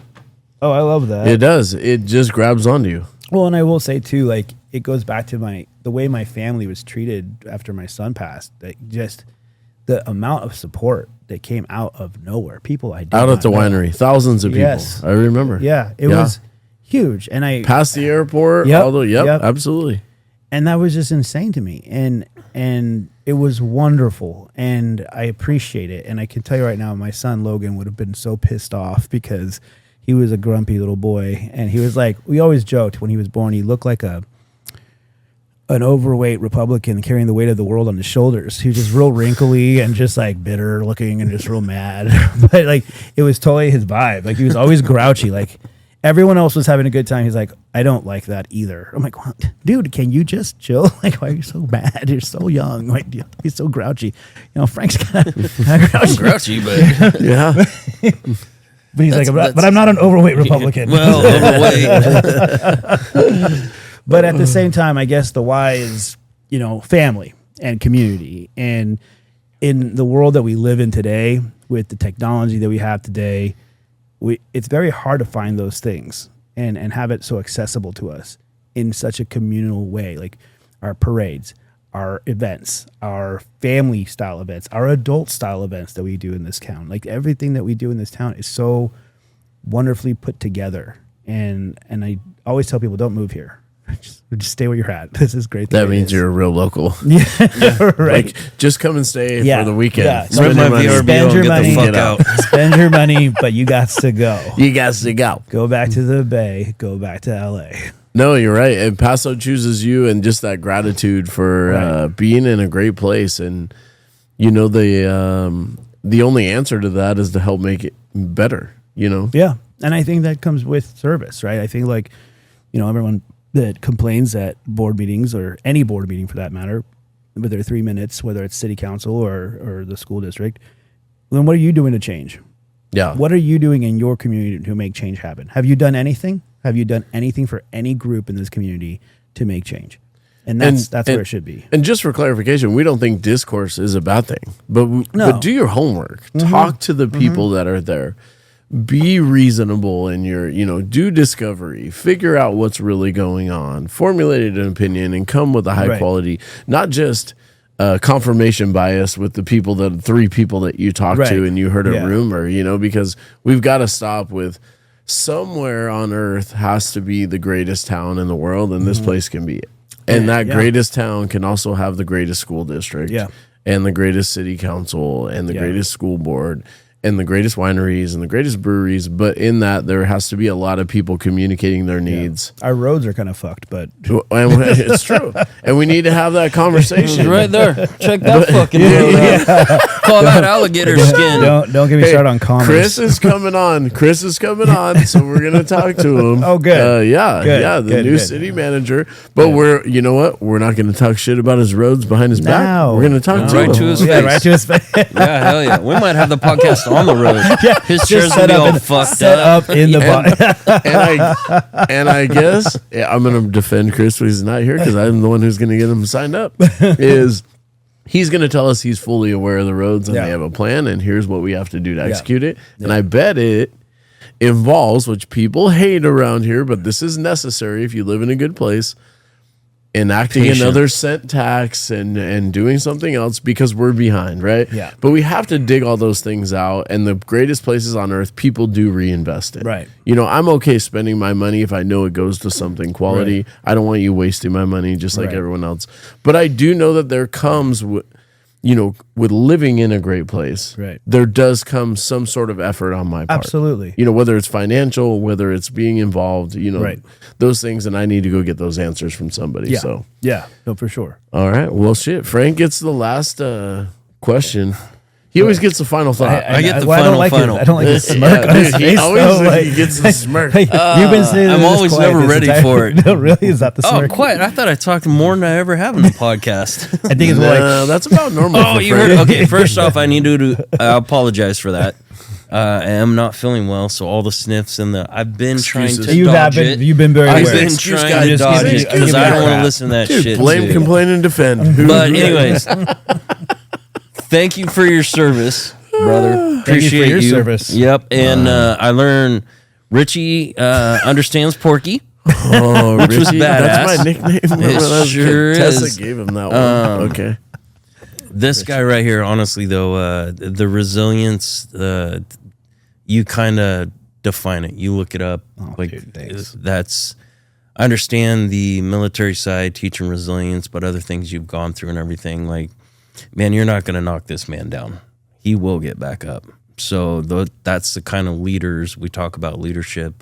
Oh, I love that. It does. It just grabs onto you. Well, and I will say too, like it goes back to the way my family was treated after my son passed. Like just the amount of support that came out of nowhere. People I did out at the know. Winery, thousands of people. Yes. I remember. Yeah, it was huge. And I past the airport. Yep, Although, yep. Absolutely. And that was just insane to me. And it was wonderful. And I appreciate it. And I can tell you right now, my son Logan would have been so pissed off because he was a grumpy little boy. And he was like, we always joked when he was born, he looked like an overweight Republican carrying the weight of the world on his shoulders. He was just real wrinkly and just like bitter looking and just real mad. But like it was totally his vibe. Like he was always grouchy. Like everyone else was having a good time. He's like, I don't like that either. I'm like, what? Dude, can you just chill? Like, why are you so mad? You're so young. Like, he's so grouchy. You know, Frank's kind of grouchy. Grouchy, but Yeah. But he's but I'm not an overweight Republican. well, overweight. But at the same time, I guess the why is, you know, family and community. And in the world that we live in today, with the technology that we have today, it's very hard to find those things and have it so accessible to us in such a communal way. Like our parades, our events, our family style events, our adult style events that we do in this town. Like everything that we do in this town is so wonderfully put together. And I always tell people, don't move here. Just stay where you're at. This is great. That means you're a real local. Yeah, right. Like, just come and stay for the weekend. Yeah. Spend your money. Spend your money. Get the fuck out. Spend your money, but you got to go. You got to go. Go back to the Bay. Go back to LA. No, you're right. And Paso chooses you, and just that gratitude for being in a great place. And you know, the only answer to that is to help make it better. You know. Yeah, and I think that comes with service, right? I think like, you know, everyone that complains at board meetings or any board meeting for that matter, whether they're 3 minutes, whether it's city council or the school district, then what are you doing to change? Yeah. What are you doing in your community to make change happen? Have you done anything? Have you done anything for any group in this community to make change? And that's where it should be. And just for clarification, we don't think discourse is a bad thing, but do your homework. Mm-hmm. Talk to the people that are there. Be reasonable in your, do discovery, figure out what's really going on, formulate an opinion, and come with a high quality, not just confirmation bias with the three people that you talked to and you heard a rumor, because we've got to stop with somewhere on earth has to be the greatest town in the world, and this place can be it. And that greatest town can also have the greatest school district and the greatest city council and the greatest school board and the greatest wineries and the greatest breweries, but in that there has to be a lot of people communicating their needs. Our roads are kind of fucked, but it's true, and we need to have that conversation. Right there, check that fucking road out. Call that alligator skin. Don't get me started on commerce. Chris is coming on, so we're gonna talk to him. Oh, good. The new city manager. But you know what? We're not gonna talk shit about his roads behind his back. We're gonna talk to him. To his face. Right to his face. Yeah, hell yeah. We might have the podcast on the road. His chair's gonna be all fucked up in the and I guess I'm gonna defend Chris when he's not here because I'm the one who's gonna get him signed up. He's gonna tell us he's fully aware of the roads and they have a plan, and here's what we have to do to execute it. And I bet it involves, which people hate around here, but this is necessary if you live in a good place, enacting another cent tax and doing something else because we're behind, right? Yeah. But we have to dig all those things out, and the greatest places on earth, people do reinvest it. Right. I'm okay spending my money if I know it goes to something quality. Right. I don't want you wasting my money just like everyone else. But I do know that there comes with living in a great place, there does come some sort of effort on my part. Absolutely. Whether it's financial, whether it's being involved, those things, and I need to go get those answers from somebody. Yeah. So No, for sure. all right. Well, shit. Frank gets the last question. He always gets the final thought. I get the I don't like final. I don't like the smirk on his He face. always gets the smirk. You've been saying I'm always never ready for it. No, really? Is that the smirk? Oh, quite. I thought I talked more than I ever have in the podcast. I think it's more like, that's about normal. Oh, for you Frank. heard? Okay, first off, I need to apologize for that. I am not feeling well, so all the sniffs and I've been trying to dodge it. You've been very I've aware. been trying to dodge it because I don't want to listen to that Dude, shit. blame, complain, and defend. But anyways, thank you for your service, brother. Thank you for Appreciate your service. Yep. And I learned Richie understands Porky. Oh, Which was Richie, badass. That's my nickname. When I was a sure kid. is. Tessa gave him that one. Okay. This guy right here, honestly, though, the resilience, you kind of define it. You look it up. Dude, thanks. I understand the military side, teaching resilience, but other things you've gone through and everything. Like, man, you're not going to knock this man down. He will get back up. So that's the kind of leaders we talk about. Leadership.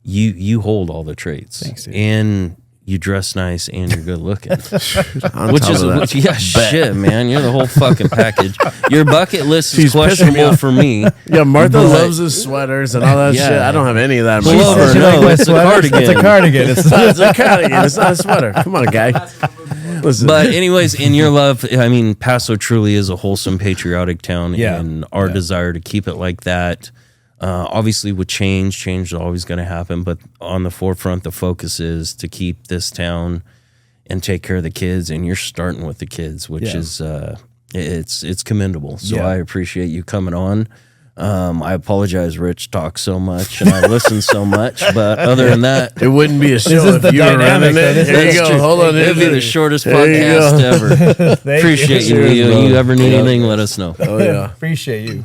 You hold all the traits. Thanks, dude. And you dress nice and you're good looking. On Which top is of that. shit, man. You're the whole fucking package. Your bucket list is She's pissing me questionable off. for me. Yeah, Martha But- loves his sweaters and all that Yeah. shit. I don't have any of that. in my Pull closet. over. She No, my it's a sweater. cardigan. It's a cardigan. It's It's a cardigan. It's not a sweater. Come on, guy. Listen. But anyways, in your love, I mean, Paso truly is a wholesome, patriotic town, Yeah. and our desire to keep it like that. Obviously, with change is always going to happen. But on the forefront, the focus is to keep this town and take care of the kids. And you're starting with the kids, which is it's commendable. So Yeah. I appreciate you coming on. I apologize, Rich talks so much and I listen so much, but other than that, it wouldn't be a show is if the you were dynamic, running though. it. This Here you that's go. true. Hold on. It'd be the shortest There you podcast go. ever. Appreciate you, Cheers, Leo. brother. You ever need anything, let us know. Oh, yeah. Appreciate you.